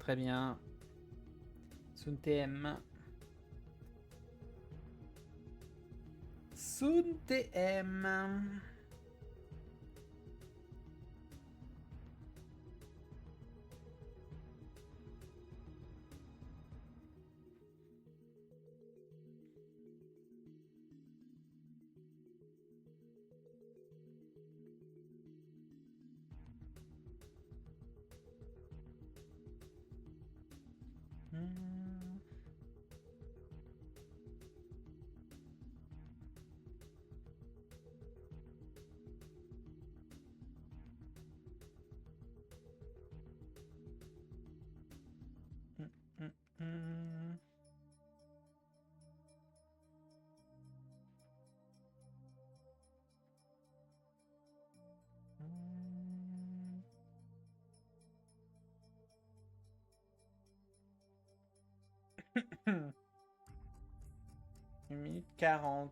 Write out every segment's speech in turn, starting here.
Très bien. Soon TM. Soon TM. Une minute 40.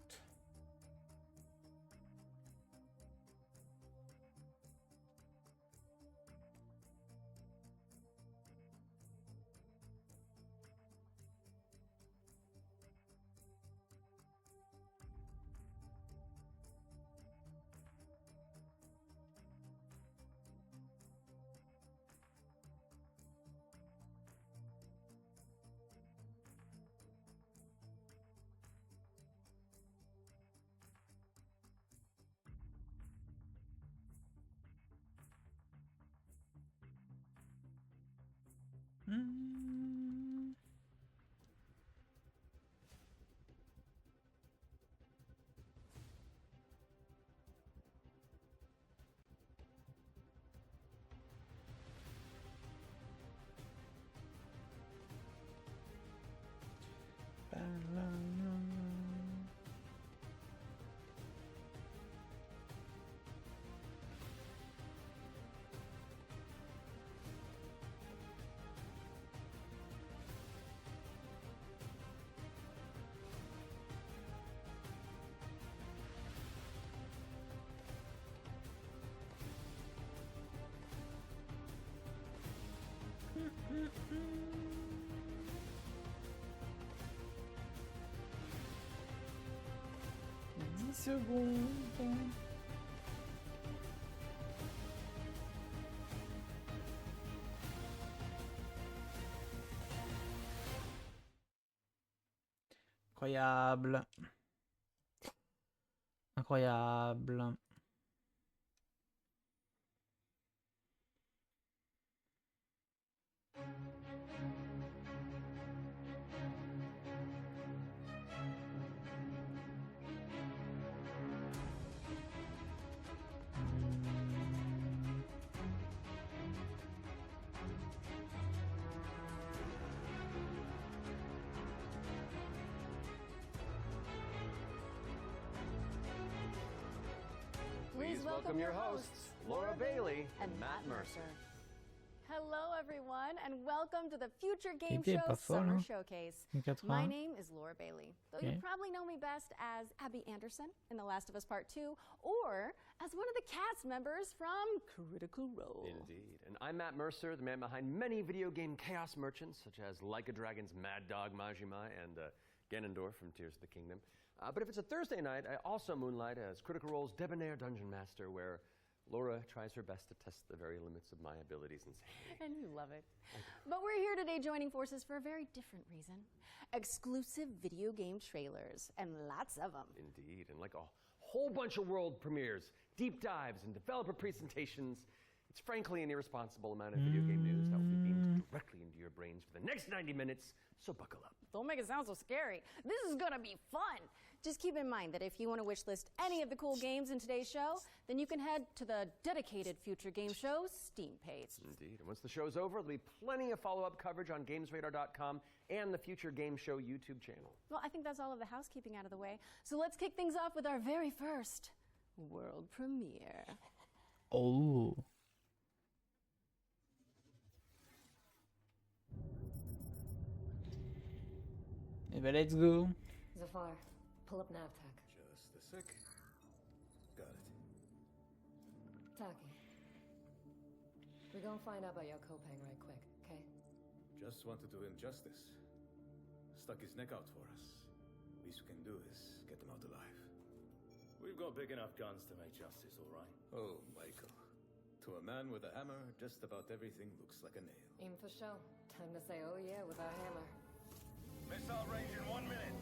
Secondes. Incroyable. Incroyable. Please welcome your hosts, Laura Bailey and Matt Mercer. Hello, everyone, and welcome to the Future Game Était Show pas folle, Summer hein. Showcase. 80. My name is Laura Bailey, though you Okay. probably know me best as Abby Anderson in The Last of Us Part 2, or as one of the cast members from Critical Role. Indeed. And I'm Matt Mercer, the man behind many video game chaos merchants, such as Like a Dragon's Mad Dog Majima and Ganondorf from Tears of the Kingdom. But if it's a Thursday night, I also moonlight as Critical Role's debonair dungeon master, where Laura tries her best to test the very limits of my abilities and sanity. And you love it. But we're here today joining forces for a very different reason. Exclusive video game trailers, and lots of them. Indeed. And like a whole bunch of world premieres, deep dives, and developer presentations, it's frankly an irresponsible amount of video game news that will be beamed directly into your brains for the next 90 minutes, so buckle up. Don't make it sound so scary. This is gonna be fun. Just keep in mind that if you want to wishlist any of the cool games in today's show, then you can head to the dedicated Future Game Show Steam page. Indeed. And once the show's over, there'll be plenty of follow-up coverage on GamesRadar.com and the Future Game Show YouTube channel. Well, I think that's all of the housekeeping out of the way. So let's kick things off with our very first world premiere. Oh. Eh ben, let's go. Zafar, pull up NavTech. Just a sec. Got it. Taki. We're gonna find out about your Kopang right quick, okay? Just wanted to do him justice. Stuck his neck out for us. Least we can do is get him out alive. We've got big enough guns to make justice, all right? Oh, Michael. To a man with a hammer, just about everything looks like a nail. Aim for show. Time to say, oh yeah, with our hammer. Missile range in 1 minute.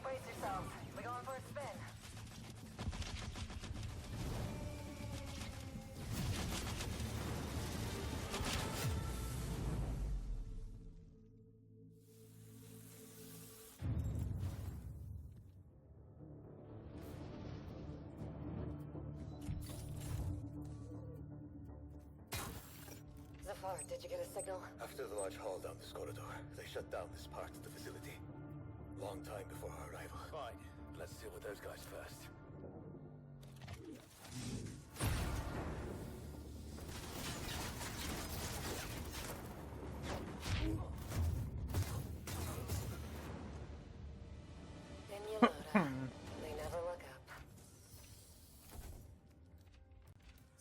Brace yourselves. We're going for a spin. Zafar, did you get a signal? After the large haul down this corridor, they shut down this part of the facility. Long time before our arrival. Fine. Let's deal with those guys first. Then you load up. They never look up.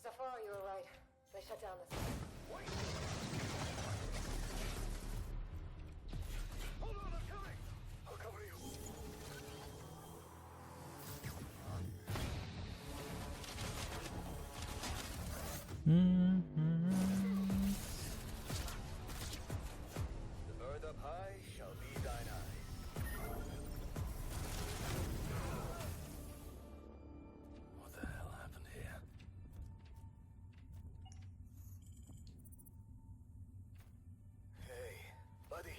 Zafar, you were right. They shut down this. Hold on, I'm coming! I'll cover you. The bird up high shall be thine eye. What the hell happened here? Hey, buddy.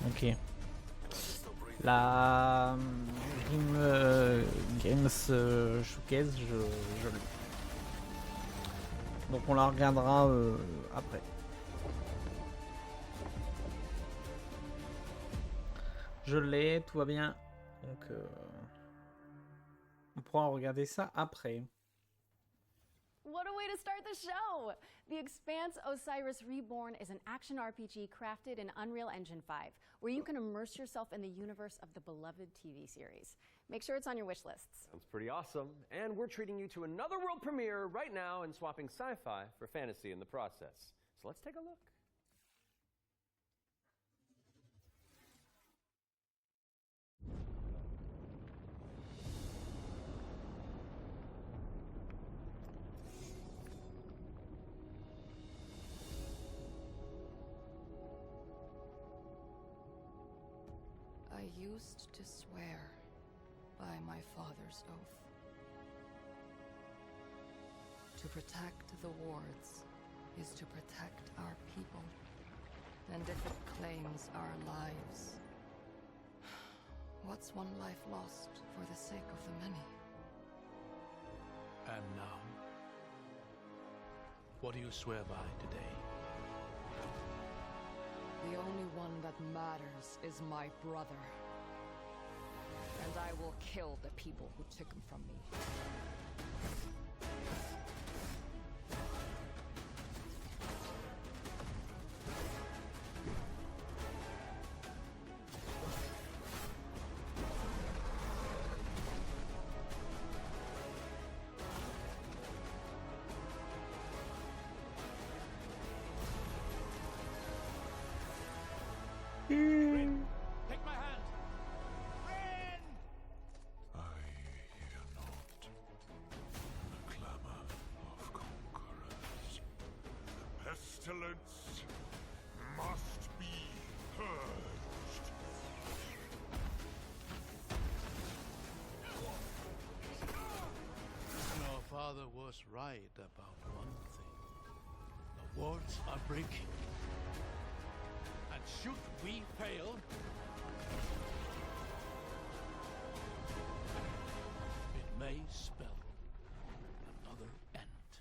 Ok. La Games Showcase, je l'ai. Donc on la regardera après. Je l'ai, tout va bien. Donc on pourra regarder ça après. What a way to start the show! The Expanse Osiris Reborn is an action RPG crafted in Unreal Engine 5, where you can immerse yourself in the universe of the beloved TV series. Make sure it's on your wish lists. Sounds pretty awesome. And we're treating you to another world premiere right now and swapping sci-fi for fantasy in the process. So let's take a look. I used to swear by my father's oath. To protect the wards is to protect our people. And if it claims our lives, what's one life lost for the sake of the many? And now, what do you swear by today? The only one that matters is my brother. And I will kill the people who took him from me. Take my hand! I hear not the clamor of conquerors. The pestilence must be purged. Your father was right about one thing. The wards are breaking. And should we fail, it may spell another end.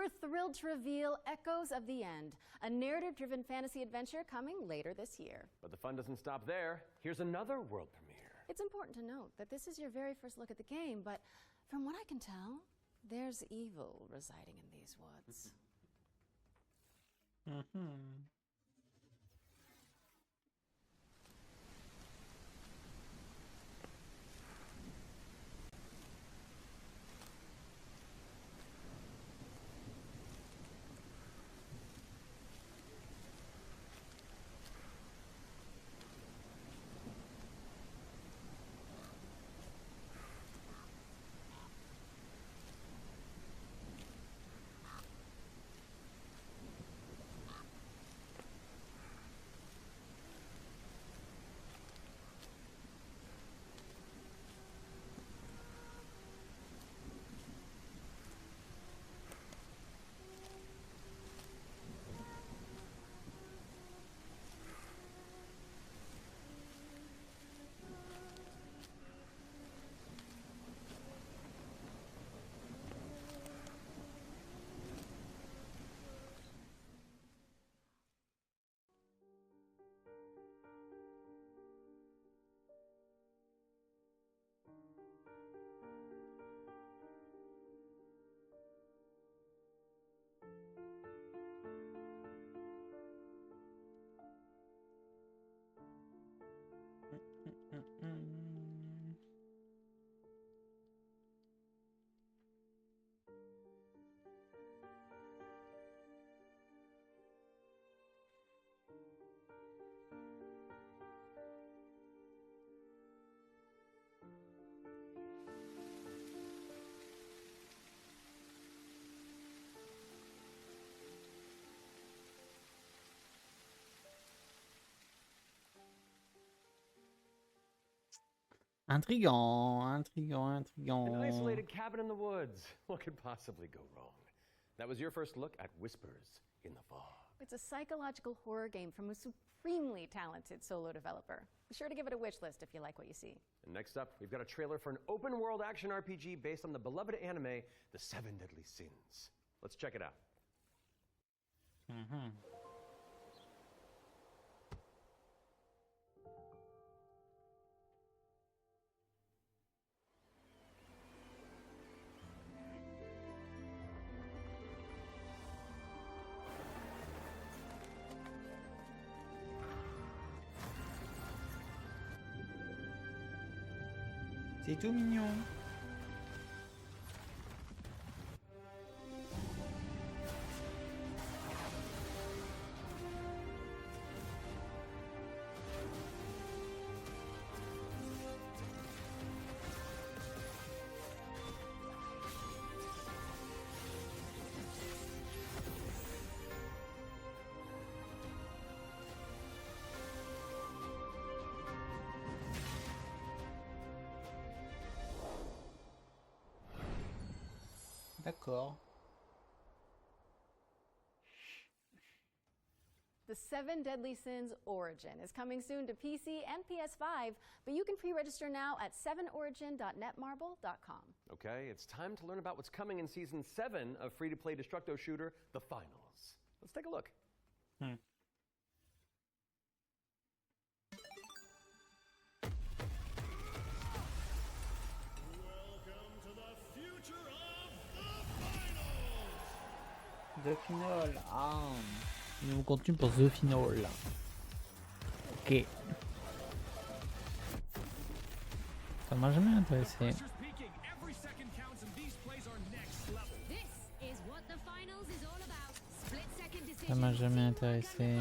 We're thrilled to reveal Echoes of the End, a narrative-driven fantasy adventure coming later this year. But the fun doesn't stop there. Here's another world premiere. It's important to note that this is your very first look at the game, but from what I can tell, there's evil residing in these woods. Intriguant, intriguant, intriguant. An isolated cabin in the woods. What could possibly go wrong? That was your first look at Whispers in the Fog. It's a psychological horror game from a supremely talented solo developer. Be sure to give it a wish list if you like what you see. And next up, we've got a trailer for an open-world action RPG based on the beloved anime, The Seven Deadly Sins. Let's check it out. C'est tout mignon. D'accord. The Seven Deadly Sins Origin is coming soon to PC and PS5, but you can pre-register now at 7origin.netmarble.com. Okay, it's time to learn about what's coming in Season 7 of free-to-play Destructo shooter, The Finals. Let's take a look. The Final. Ah. Nouveau contenu pour The Final. Ok. Ça m'a jamais intéressé. Ça m'a jamais intéressé.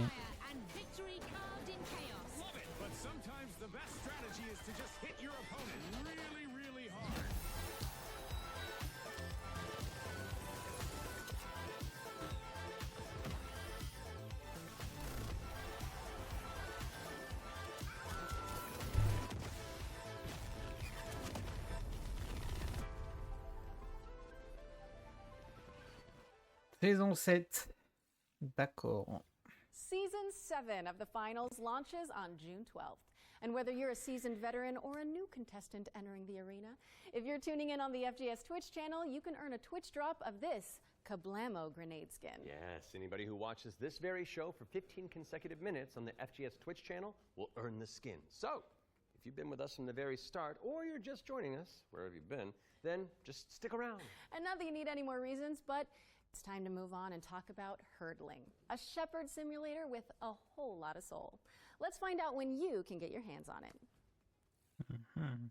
Saison 7. D'accord. Season 7 of The Finals launches on June 12th. And whether you're a seasoned veteran or a new contestant entering the arena, if you're tuning in on the FGS Twitch channel, you can earn a Twitch drop of this kablamo grenade skin. Yes, anybody who watches this very show for 15 consecutive minutes on the FGS Twitch channel will earn the skin. So, if you've been with us from the very start, or you're just joining us, wherever you've been, then just stick around. And not that you need any more reasons, but it's time to move on and talk about hurdling, a shepherd simulator with a whole lot of soul. Let's find out when you can get your hands on it. Mhm.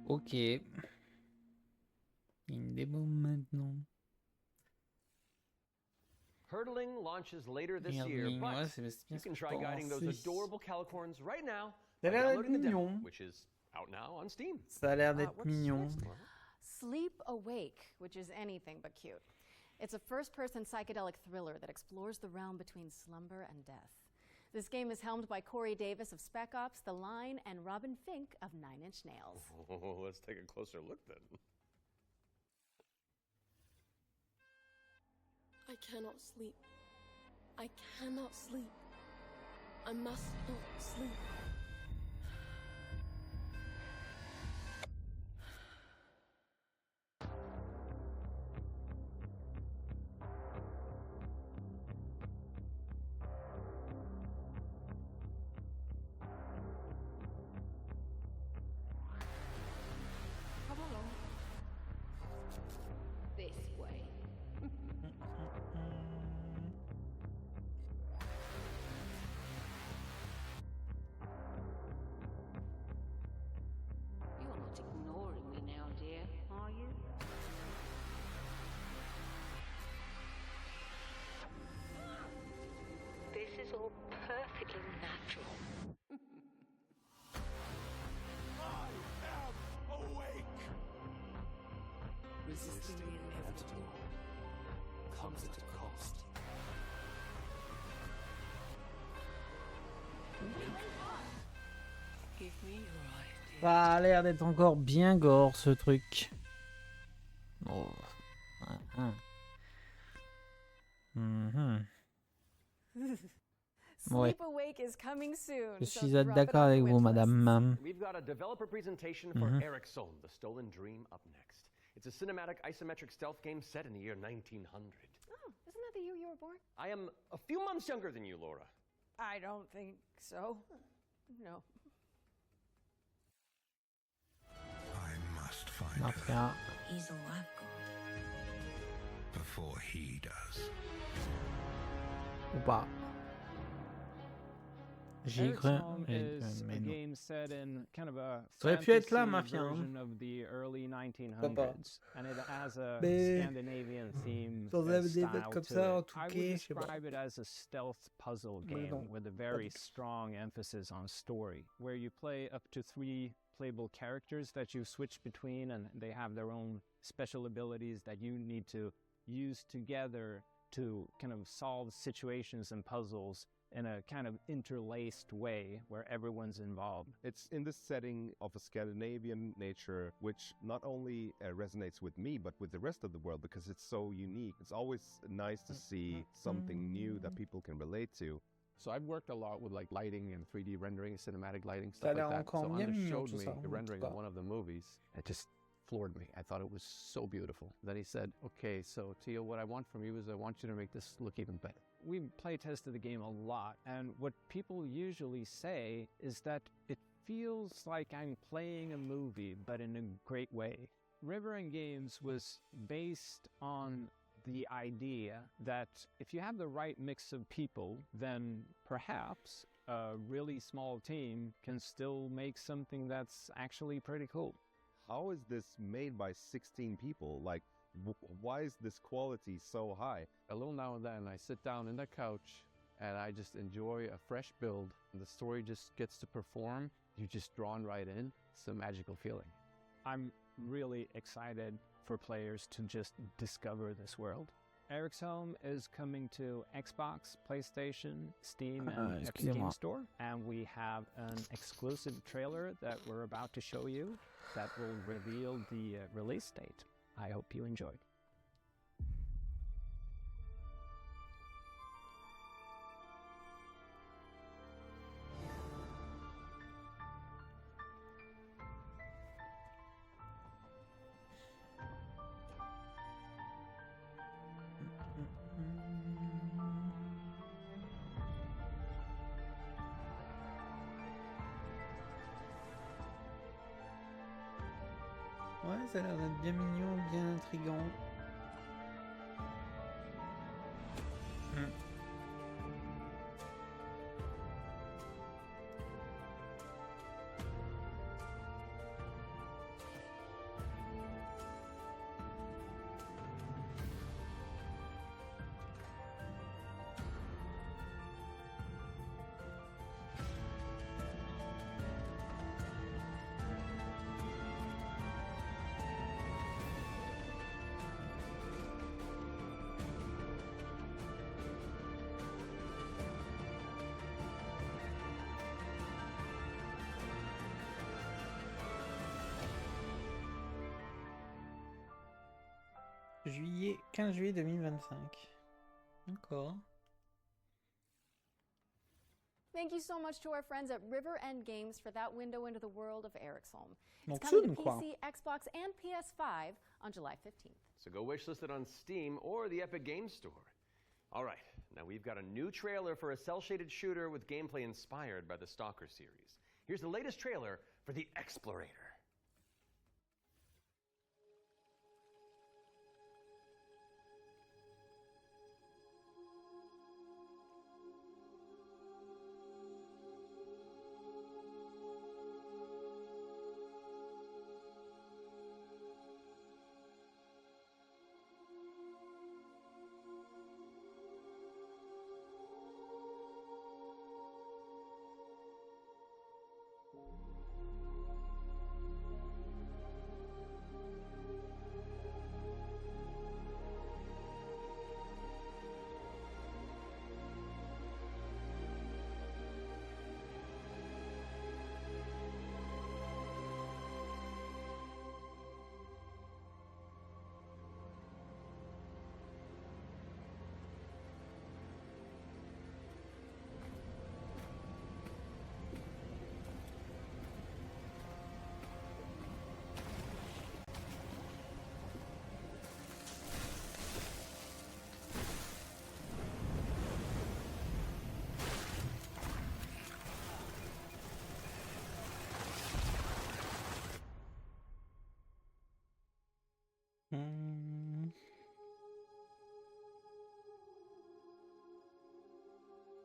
Ok. Une démo maintenant. Hurdling launches later this year, Hurdling, but ouais, c'est bien you can try pensé. guiding those adorable calicorns right now Ça a by l'air d'être downloading the demo, mignon. which is out now on Steam. Ça a l'air d'être What's mignon. next, Laura? Sleep Awake, which is anything but cute. It's a first-person psychedelic thriller that explores the realm between slumber and death. This game is helmed by Corey Davis of Spec Ops, The Line, and Robin Fink of Nine Inch Nails. Oh, let's take a closer look then. I cannot sleep. I cannot sleep. I must not sleep. Come along. This way. You're not ignoring me now, dear, are you? This is all perfectly natural. Awake! Resisting the inevitable comes at a cost. Give me your idea. Ça a l'air d'être encore bien gore ce truc. Oh. Mhm. Ouais. Sleep Awake is coming soon. Je so suis drop it d'accord on avec your vous, wish madame. We've got a developer presentation for Mhm. Eric Sohn, The Stolen Dream, up next. It's a cinematic isometric stealth game set in the year 1900. Oh, isn't that the year you were born? I am a few months younger than you, Laura. I don't think so. No. I must find Mafia. her He's all I've got. before he does. Ou pas. J'y ai Eric cru. Song is Mais a non. game set in kind of a Ça aurait pu être là, fantasy Mafia, hein. version of the early Pourquoi 1900s, and it has a Mais Scandinavian theme dans un des style comme to ça, en it. tout I would cas, je sais pas. describe it as a stealth puzzle Mais game non, with a pas very du tout. strong emphasis on story, where you play up to 3 playable characters that you switch between, and they have their own special abilities that you need to use together to kind of solve situations and puzzles in a kind of interlaced way where everyone's involved. It's in the setting of a Scandinavian nature, which not only resonates with me, but with the rest of the world because it's so unique. It's always nice to see something new that people can relate to. So I've worked a lot with like lighting and 3D rendering, cinematic lighting, Ça a stuff l'air like that. encore So bien Anders mignon showed tout me ça, en the tout rendering cas. of one of the movies. It just floored me. I thought it was so beautiful. Then he said, okay, so Tio, what I want from you is I want you to make this look even better. We play tested the game a lot, and what people usually say is that it feels like I'm playing a movie, but in a great way. River and Games was based on the idea that if you have the right mix of people, then perhaps a really small team can still make something that's actually pretty cool. How is this made by 16 people? Like, why is this quality so high? A little now and then I sit down in the couch and I just enjoy a fresh build. The story just gets to perform. You're just drawn right in. It's a magical feeling. I'm really excited for players to just discover this world. Eric's Home is coming to Xbox, PlayStation, Steam, and Epic Game Store. And we have an exclusive trailer that we're about to show you that will reveal the release date. I hope you enjoy. Ouais, ça a l'air d'être bien mignon, bien intriguant. Juillet, 15 juillet 2025. D'accord. Thank you so much to our friends at River End Games for that window into the world of Eric's Home. It's Donc coming to soon, quoi. PC, Xbox, and PS5 on July 15th. So go wishlist it on Steam or the Epic Games Store. All right, now we've got a new trailer for a cel-shaded shooter with gameplay inspired by the Stalker series. Here's the latest trailer for The Explorator.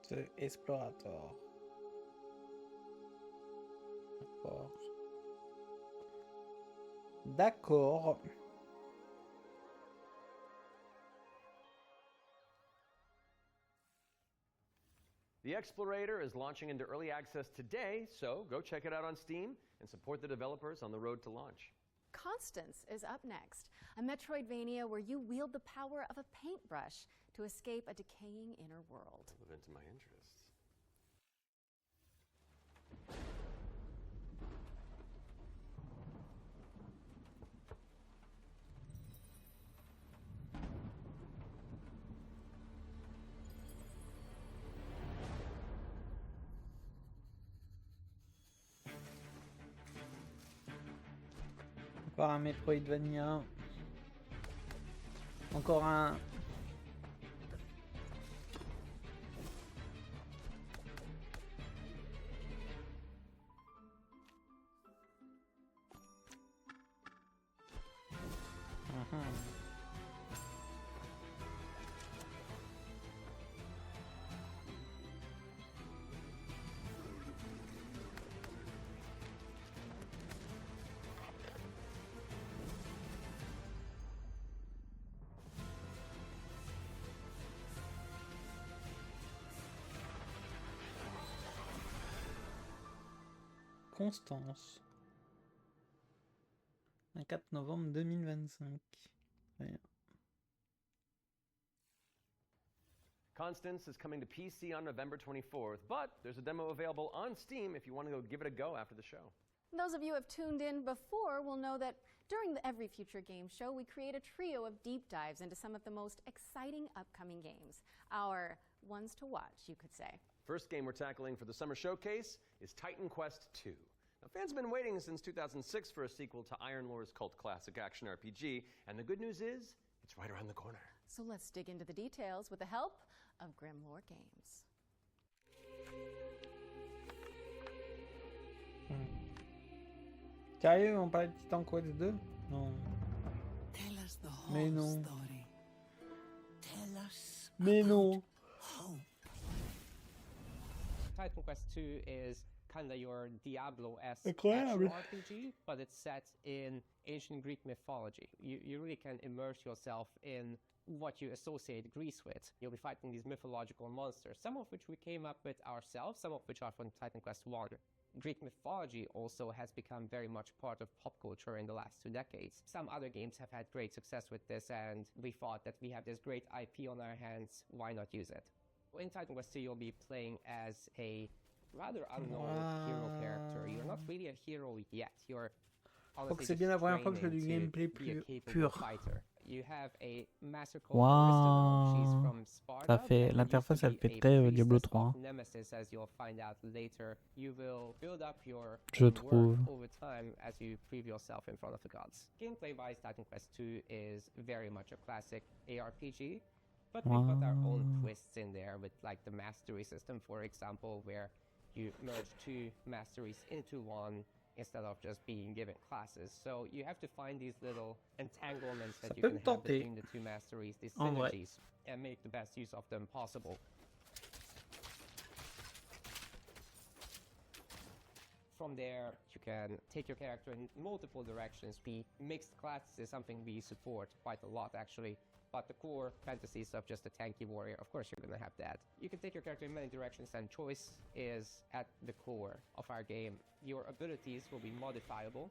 The Explorator. D'accord. D'accord. The Explorator is launching into early access today, so go check it out on Steam and support the developers on the road to launch. Constance is up next, a Metroidvania where you wield the power of a paintbrush to escape a decaying inner world. Live into my interests. Encore un Metroidvania. Encore un... Constance. 24 novembre 2025. Très bien. Constance is coming to PC on November 24th, but there's a demo available on Steam if you want to go give it a go after the show. Those of you who have tuned in before will know that during the Every Future Game Show, we create a trio of deep dives into some of the most exciting upcoming games. Our ones to watch, you could say. First game we're tackling for the summer showcase is Titan Quest II. Now, fans have been waiting since 2006 for a sequel to Iron Lore's cult classic action RPG, and the good news is, it's right around the corner. So let's dig into the details with the help of Grim Lore Games. Sérieux, on parlait de Titan Quest 2? Non. Tell us the whole Mais non. story. Tell us Mais about non. hope. Titan Quest 2 is kind of your Diablo-esque Incroyable. action RPG, but it's set in ancient Greek mythology. You really can immerse yourself in what you associate Greece with. You'll be fighting these mythological monsters, some of which we came up with ourselves, some of which are from Titan Quest 1. Greek mythology also has become very much part of pop culture in the last 2 decades. Some other games have had great success with this, and we thought that we have this great IP on our hands, why not use it? In Titan Quest 2, you'll be playing as a rather unknown hero character. You're not really a hero yet. You're Donc c'est bien la première fois que je fais du gameplay pur. Fighter. You have a master called Wow. She's from Sparta. Ça fait l'interface, elle fait très Diablo 3. Nemesis, as you'll find out later. You will build up your Je own trouve. work over time as you prove yourself in front of the gods. Gameplay-wise, Titan Quest 2 is very much a classic ARPG, but we put our own twists in there with like the mastery system, for example, where you merge 2 masteries into one instead of just being given classes. So you have to find these little entanglements that you can have between the 2 masteries, these synergies, and make the best use of them possible. From there, you can take your character in multiple directions. The mixed classes is something we support quite a lot, actually. But the core fantasy stuff, just a tanky warrior, of course you're gonna have that. You can take your character in many directions, and choice is at the core of our game. Your abilities will be modifiable,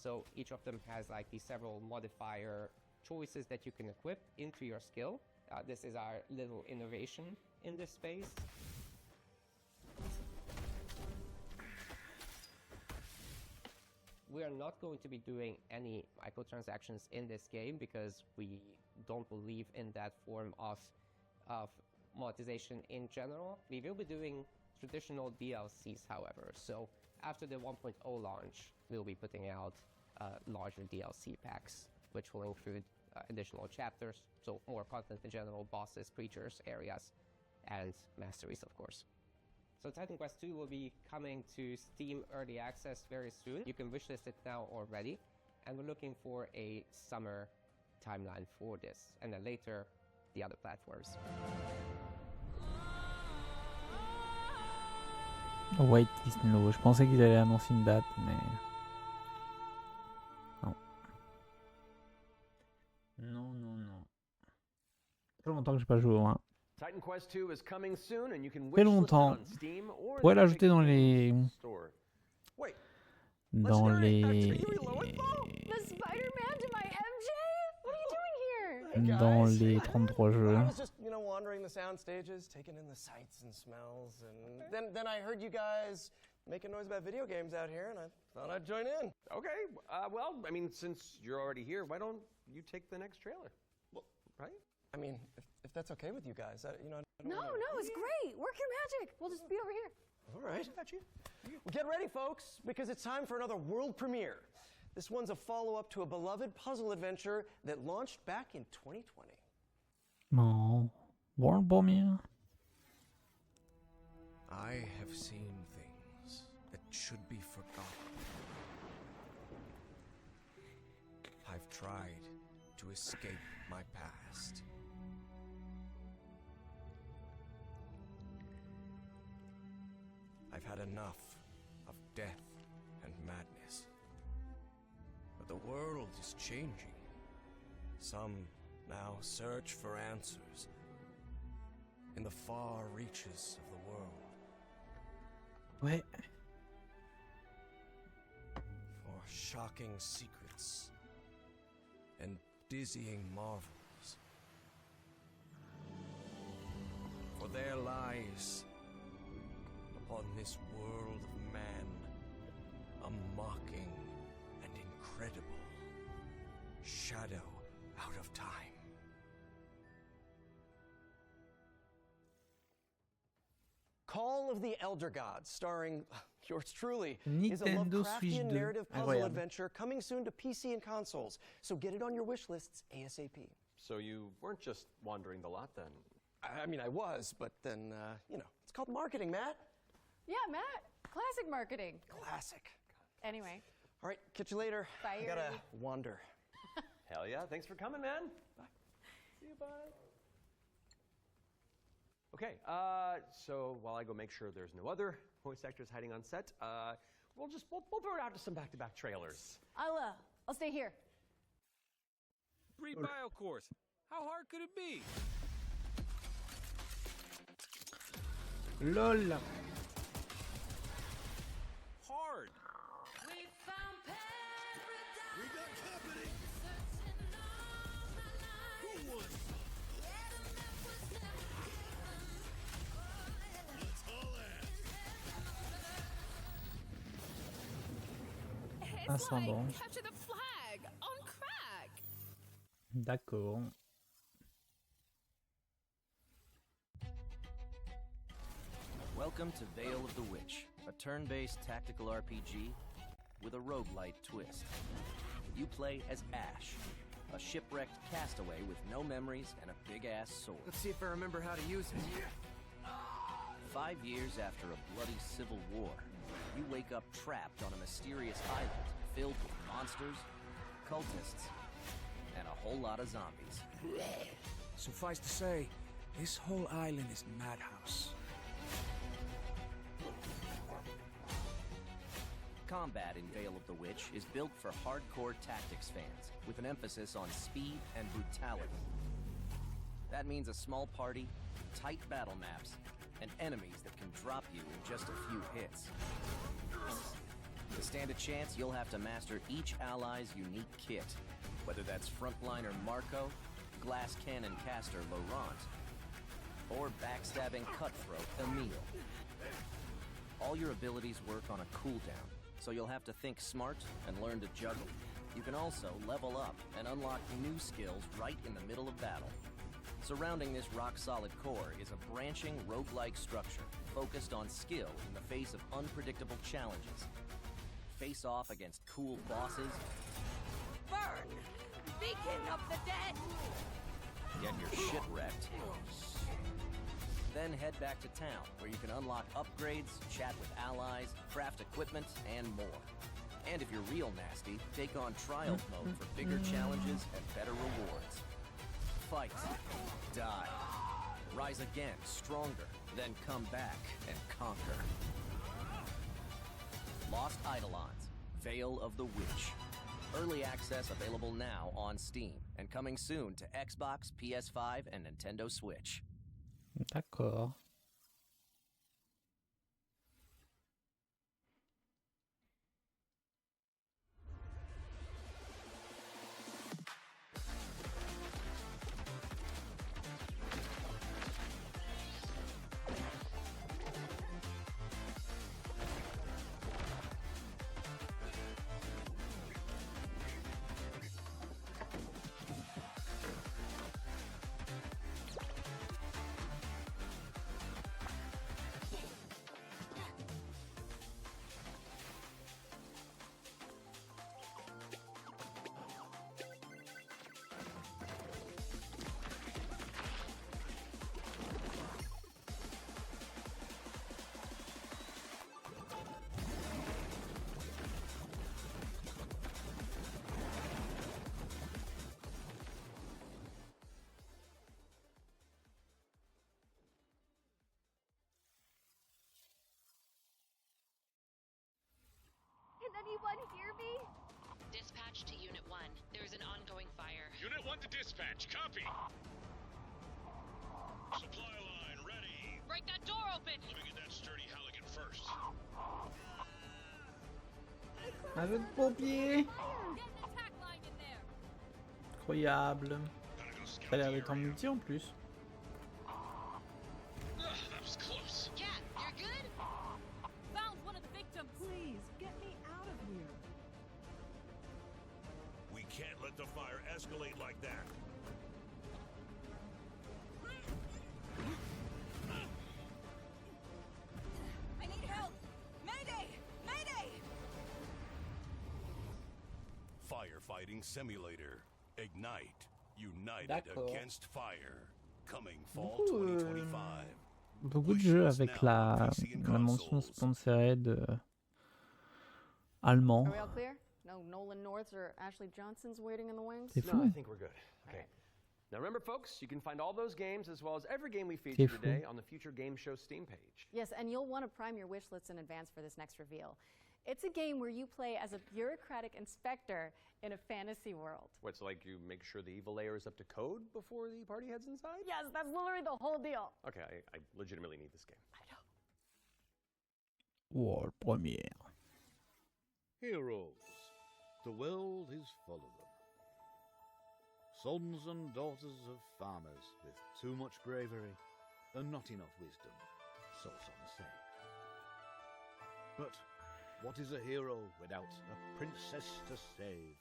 so each of them has like these several modifier choices that you can equip into your skill. This is our little innovation in this space. We are not going to be doing any microtransactions in this game because we don't believe in that form of monetization in general. We will be doing traditional DLCs, however. So after the 1.0 launch, we'll be putting out larger DLC packs, which will include additional chapters, so more content in general, bosses, creatures, areas, and masteries, of course. So Titan Quest 2 will be coming to Steam Early Access very soon. You can wishlist it now already, and we're looking for a summer timeline for this, and then later, the other platforms. Whitelist no, je pensais qu'ils allaient annoncer une date, mais... Non. Non, non, non. Ça fait longtemps que j'ai pas joué au 1. Titan Quest 2 is coming soon and you can Ça fait longtemps. On pourrait l'ajouter dans les... Dans les... The Spider-Man to my MJ? What are you doing here? Dans les 33 jeux. I was just, wandering the sound stages, taking in the sights and smells, and then I heard you guys making noise about video games out here, and I thought I'd join in. Okay, well, I mean, since you're already here, why don't you take the next trailer? Well, right? I mean, if that's okay with you guys, I don't No, it's great. Work your magic. We'll just be over here. All right. Well, get ready, folks, because it's time for another world premiere. This one's a follow-up to a beloved puzzle adventure that launched back in 2020. Non. World premiere. I have seen things that should be forgotten. I've tried to escape my past. I've had enough of death and madness. But the world is changing. Some now search for answers in the far reaches of the world. Ouais. shocking secrets and dizzying marvels. For there lies, upon this world of man, a mocking and incredible shadow out of time. Call of the Elder Gods, starring yours truly, is a Nintendo Switch Lovecraftian 2. narrative puzzle Incroyable. adventure coming soon to PC and consoles. So get it on your wish lists ASAP. So you weren't just wandering the lot then? I mean, I was, but then, you know, it's called marketing, Matt. Yeah, Matt. Classic marketing. Classic. Anyway. All right, catch you later. Bye. I gotta wander. Hell yeah, thanks for coming, man. Bye. See you, bye. Okay, so while I go make sure there's no other voice actors hiding on set, we'll throw it out to some back-to-back trailers. I'll stay here. Free bio course. How hard could it be? LOL. Hard. We got company. Who won? Let's haul ass. Ah, sent bon. Capture the flag on crack. D'accord. Welcome to Veil of the Witch, a turn-based tactical RPG with a roguelite twist. You play as Ash, a shipwrecked castaway with no memories and a big-ass sword. Let's see if I remember how to use it. 5 years after a bloody civil war, you wake up trapped on a mysterious island filled with monsters, cultists, and a whole lot of zombies. Suffice to say, this whole island is madhouse. Combat in Veil of the Witch is built for hardcore tactics fans, with an emphasis on speed and brutality. That means a small party, tight battle maps, and enemies that can drop you in just a few hits. To stand a chance, you'll have to master each ally's unique kit, whether that's frontliner Marco, glass cannon caster Laurent, or backstabbing cutthroat Emile. All your abilities work on a cooldown, so you'll have to think smart and learn to juggle. You can also level up and unlock new skills right in the middle of battle. Surrounding this rock-solid core is a branching roguelike structure focused on skill in the face of unpredictable challenges. Face off against cool bosses. Burn! Beacon of the dead! Get your shit wrecked. Then head back to town, where you can unlock upgrades, chat with allies, craft equipment, and more. And if you're real nasty, take on Triumph mode for bigger challenges and better rewards. Fight, die, rise again, stronger, then come back and conquer. Lost Eidolons, Veil of the Witch. Early access available now on Steam, and coming soon to Xbox, PS5, and Nintendo Switch. D'accord. Can anyone hear me? Dispatch to Unit 1. There's an ongoing fire. Unit 1 to dispatch. Copy. Supply line ready. Break that door open! Let me get that sturdy Halligan first. Un jeu de pompier. Incroyable. Ça a l'air d'être en multi en plus. That was close. Cat, you're good? Found one of the victims. Please, get me out of here. We can't let the fire escalate like that. I need help. Mayday! Mayday! Firefighting simulator. Ignite. United D'accord. against fire. Coming fall Beaucoup, 2025. beaucoup de jeux avec la mention sponsored allemand. Are we all clear? No Nolan Norths or Ashley Johnsons waiting in the wings? C'est No, fou. I think we're good. Okay. Now remember, folks, you can find all those games as well as every game we C'est feature fou. today on the Future Game Show Steam page. Yes, and you'll want to prime your wish list in advance for this next reveal. It's a game where you play as a bureaucratic inspector in a fantasy world. What's like you make sure the evil layer is up to code before the party heads inside? Yes, that's literally the whole deal. Okay, I legitimately need this game. World premiere. Heroes. The world is full of them. Sons and daughters of farmers with too much bravery and not enough wisdom, so some say. But what is a hero without a princess to save?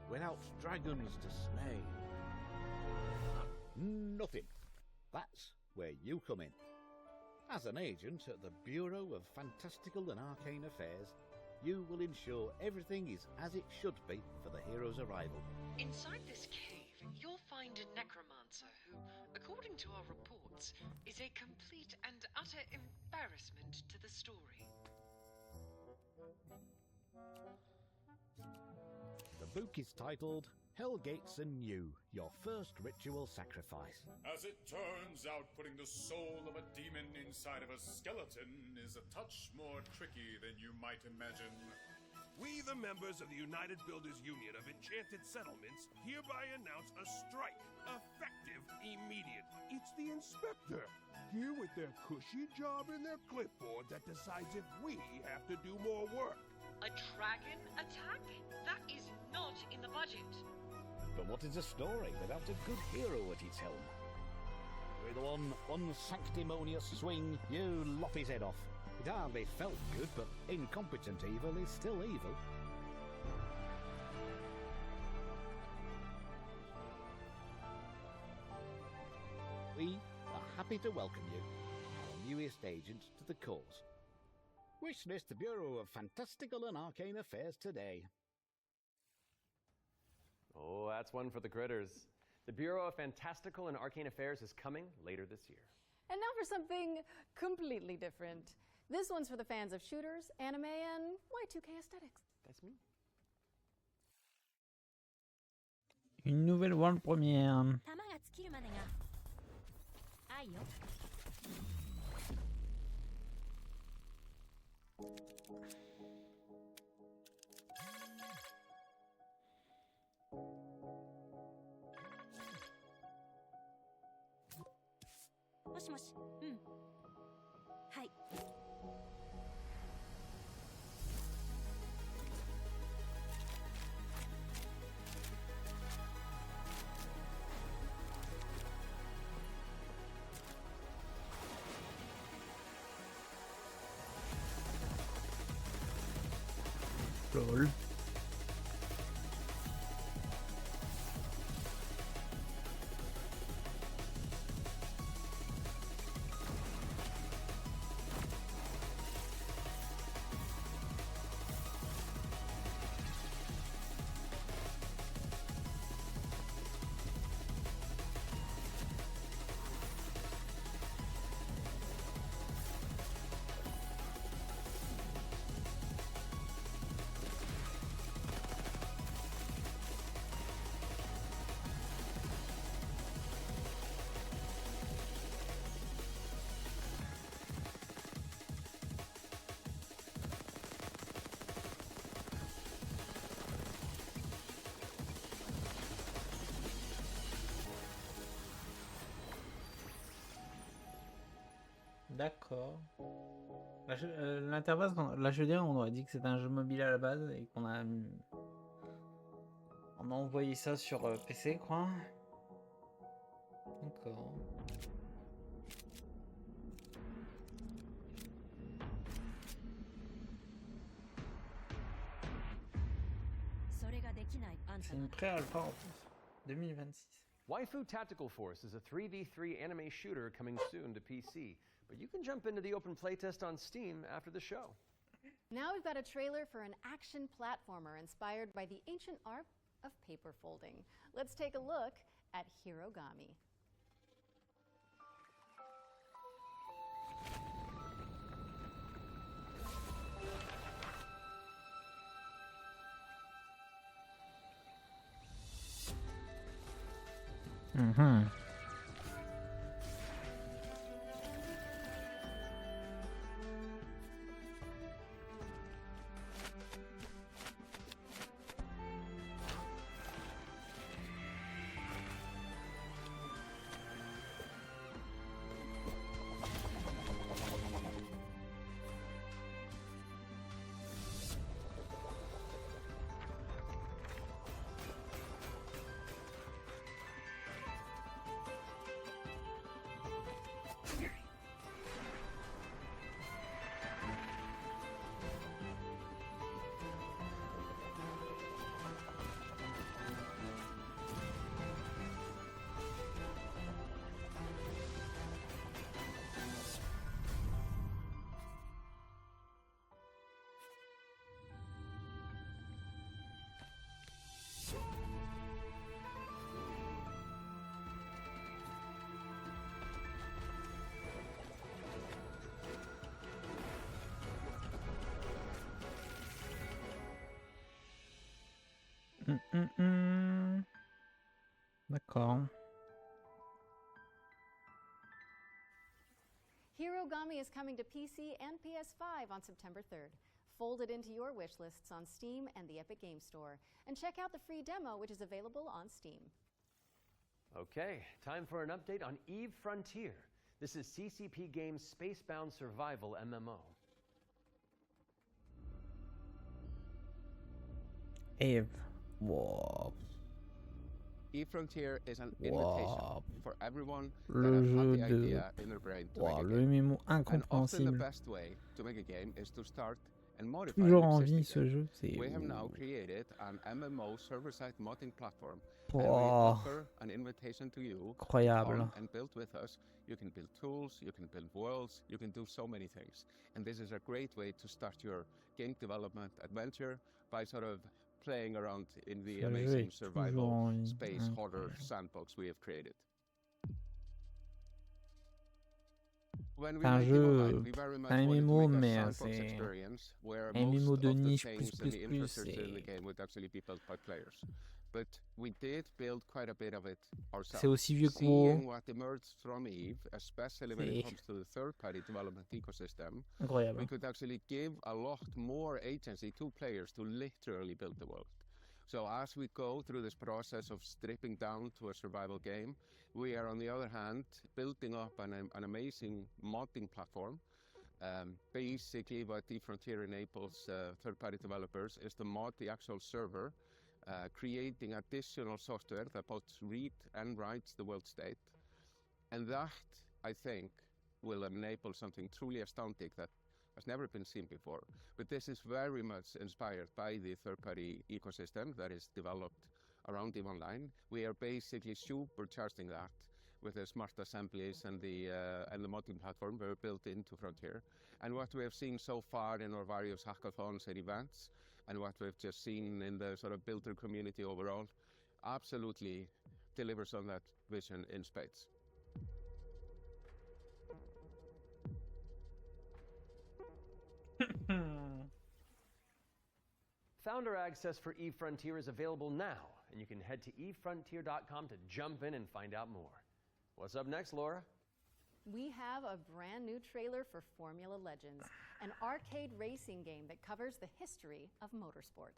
Without dragons to slay? Nothing. That's where you come in. As an agent at the Bureau of Fantastical and Arcane Affairs, you will ensure everything is as it should be for the hero's arrival. Inside this cave, you'll find a necromancer who, according to our reports, is a complete and utter embarrassment to the story. The book is titled Hellgates Anew, Your First Ritual Sacrifice. As it turns out, putting the soul of a demon inside of a skeleton is a touch more tricky than you might imagine. We, the members of the United Builders Union of Enchanted Settlements, hereby announce a strike, effective immediate. It's the inspector, here with their cushy job and their clipboard that decides if we have to do more work. A dragon attack? That is not in the budget. But what is a story without a good hero at its helm? With one unsanctimonious swing, you lop his head off. It hardly felt good, but incompetent evil is still evil. We are happy to welcome you, our newest agent to the cause. Wish list the Bureau of Fantastical and Arcane Affairs today. Oh, that's one for the critters. The Bureau of Fantastical and Arcane Affairs is coming later this year. And now for something completely different. This one's for the fans of shooters, anime, and Y2K aesthetics. That's me. Une nouvelle world premiere. 弾が尽きるまでが愛よ。もしもし、うん。はい。Lol. D'accord. L'interface, là je veux dire, on aurait dit que c'était un jeu mobile à la base et qu'on a envoyé ça sur PC, quoi. D'accord. C'est une pré-alpha en plus. 2026. Waifu Tactical Force is a 3v3 anime shooter coming soon to PC, but you can jump into the open playtest on Steam after the show. Now we've got a trailer for an action platformer inspired by the ancient art of paper folding. Let's take a look at Hirogami. Mhm. D'accord. Hirogami is coming to PC and PS5 on September 3rd. Fold it into your wish lists on Steam and the Epic Game Store. And check out the free demo, which is available on Steam. Okay, time for an update on Eve Frontier. This is CCP Games' Spacebound Survival MMO. Eve. Wow. E-Frontier is an Wow. invitation for everyone Le that has jeu had the de... idea in their brain to Wow, make a le game. MMO And often the incompréhensible. best way to make a game is to start and modify Toujours an en existing vie ce game. jeu, c'est... We have now created an MMO server-side modding platform, and we Wow. offer an invitation to you to Incroyable. come and build with us. You can build tools, you can build worlds, you can do so many things. And this is a great way to start your game development adventure by sort of playing around in the Ce jeu amazing est toujours en survival vie. space horror Incroyable. sandbox we have created. When we C'est un made jeu, Online, we very much un wanted to MMO, make a mais sandbox c'est experience where un most MMO de of the niche things and the plus, infrastructure in the et game would actually be built by players. But we did build quite a bit of it ourselves. c'est aussi vieux que Seeing WoW. what emerged from Eve, especially when it C'est comes to the third-party development ecosystem, incroyable. we could actually give a lot more agency to players to literally build the world. So as we go through this process of stripping down to a survival game, we are on the other hand building up an amazing modding platform. Basically what eFrontier enables third-party developers is to mod the actual server, creating additional software that both read and writes the world state. And that, I think, will enable something truly astounding that has never been seen before. But this is very much inspired by the third-party ecosystem that is developed around EVE Online. We are basically supercharging that with the smart assemblies and the modding platform were built into Frontier. And what we have seen so far in our various hackathons and events, and what we've just seen in the sort of builder community overall, absolutely delivers on that vision in spades. Founder access for Eve Frontier is available now, and you can head to evefrontier.com to jump in and find out more. What's up next, Laura? We have a brand new trailer for Formula Legends, an arcade racing game that covers the history of motorsport.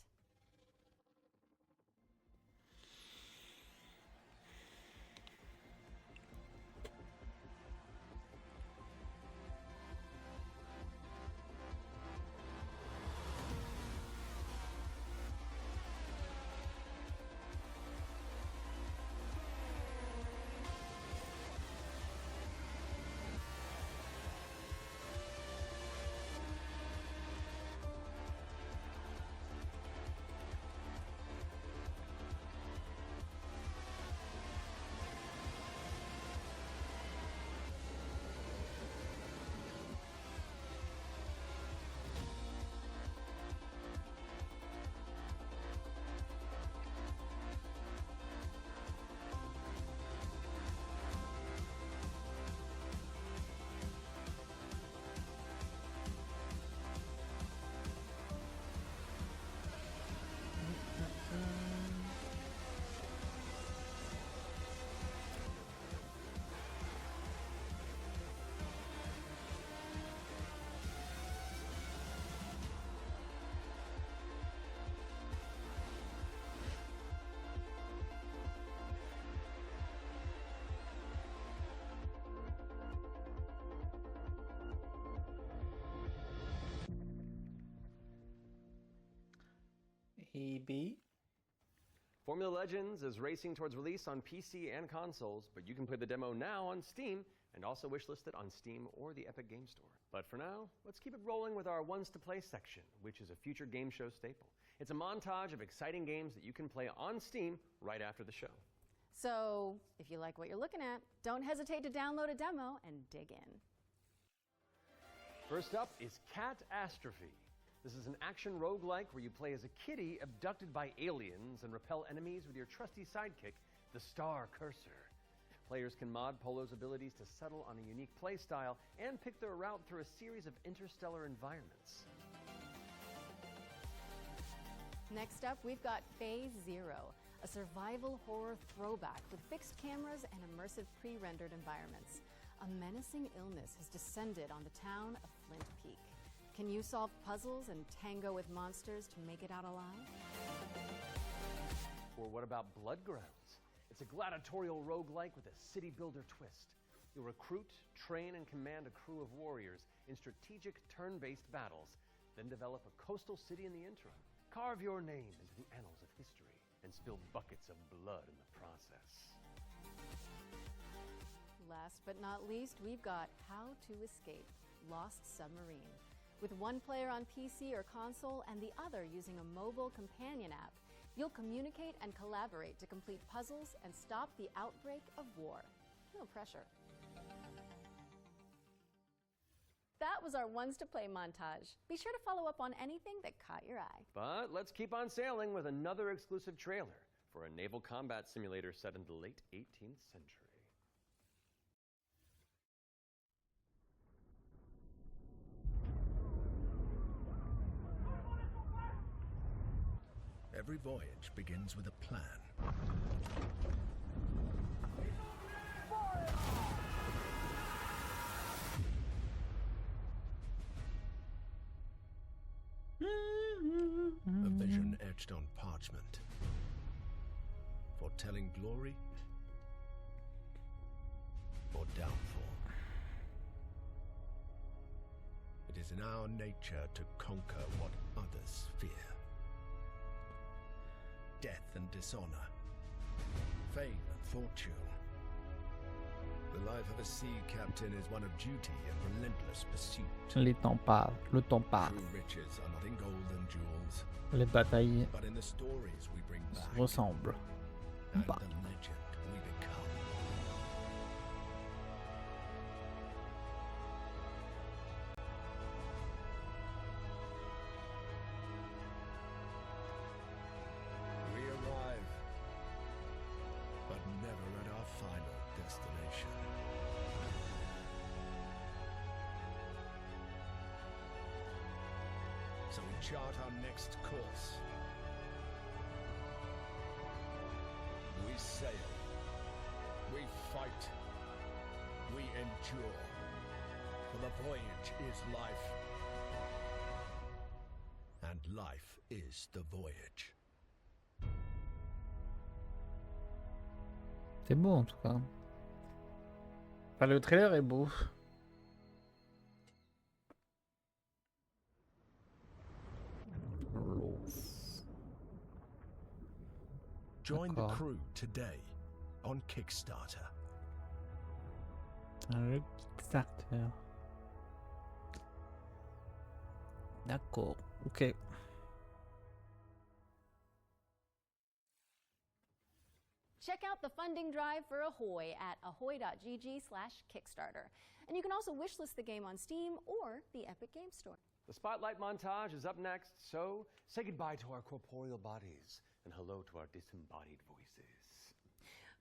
EB. Formula Legends is racing towards release on PC and consoles, but you can play the demo now on Steam and also wishlist it on Steam or the Epic Game Store. But for now, let's keep it rolling with our Ones to Play section, which is a future game show staple. It's a montage of exciting games that you can play on Steam right after the show. So, if you like what you're looking at, don't hesitate to download a demo and dig in. First up is Catastrophe. This is an action roguelike where you play as a kitty abducted by aliens and repel enemies with your trusty sidekick, the Star Cursor. Players can mod Polo's abilities to settle on a unique playstyle and pick their route through a series of interstellar environments. Next up, we've got Phase Zero, a survival horror throwback with fixed cameras and immersive pre-rendered environments. A menacing illness has descended on the town of Flint Peak. Can you solve puzzles and tango with monsters to make it out alive? Or what about Bloodgrounds? It's a gladiatorial roguelike with a city builder twist. You'll recruit, train, and command a crew of warriors in strategic turn-based battles, then develop a coastal city in the interim. Carve your name into the annals of history and spill buckets of blood in the process. Last but not least, we've got How to Escape, Lost Submarine. With one player on PC or console and the other using a mobile companion app, you'll communicate and collaborate to complete puzzles and stop the outbreak of war. No pressure. That was our Ones to Play montage. Be sure to follow up on anything that caught your eye. But let's keep on sailing with another exclusive trailer for a naval combat simulator set in the late 18th century. Every voyage begins with a plan. A vision etched on parchment, foretelling glory or downfall. It is in our nature to conquer what others fear. Death and dishonor, fame and fortune. The life of a sea captain is one of duty and relentless pursuit. Le temps passe. True riches are not in gold and jewels, Les batailles but in the stories we bring se back ressemblent. and the legend we become. We arrive, but never at our final destination. So we chart our next course. We sail. We fight. We endure. For the voyage is life. And life is the voyage. C'est beau en tout cas. Enfin, le trailer est beau. Join the D'accord. crew today on Kickstarter. Un jeu Kickstarter. D'accord. Ok. Check out the funding drive for Ahoy at ahoy.gg/Kickstarter. And you can also wishlist the game on Steam or the Epic Game Store. The Spotlight montage is up next, so say goodbye to our corporeal bodies and hello to our disembodied voices.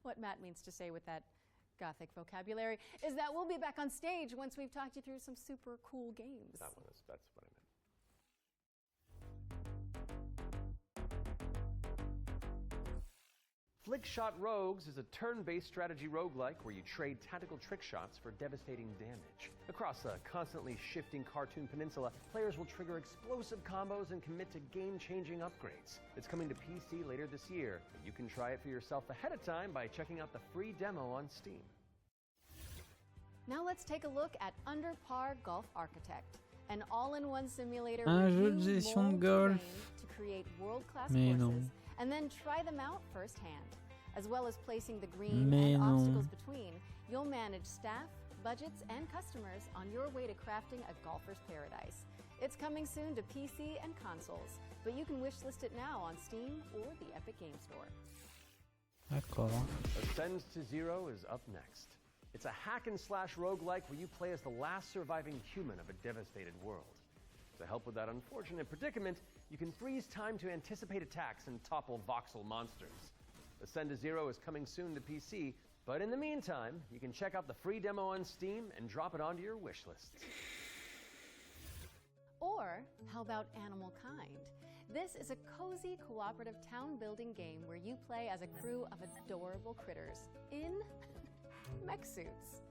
What Matt means to say with that Gothic vocabulary is that we'll be back on stage once we've talked you through some super cool games. That's what I meant. Flickshot Rogues is a turn-based strategy roguelike where you trade tactical trick shots for devastating damage. Across a constantly shifting cartoon peninsula, players will trigger explosive combos and commit to game-changing upgrades. It's coming to PC later this year, but you can try it for yourself ahead of time by checking out the free demo on Steam. Now let's take a look at Under Par Golf Architect, an all-in-one simulator Un where jeu de you gestion de mold golf. terrain to create world-class Mais courses non. and then try them out firsthand. As well as placing the green Mais and non. obstacles between, you'll manage staff, budgets, and customers on your way to crafting a golfer's paradise. It's coming soon to PC and consoles, but you can wishlist it now on Steam or the Epic Game Store. D'accord. Ascend to Zero is up next. It's a hack-and-slash roguelike where you play as the last surviving human of a devastated world. To help with that unfortunate predicament, you can freeze time to anticipate attacks and topple voxel monsters. Ascend to Zero is coming soon to PC, but in the meantime, you can check out the free demo on Steam and drop it onto your wish lists. Or how about Animal Kind? This is a cozy cooperative town building game where you play as a crew of adorable critters in mech suits.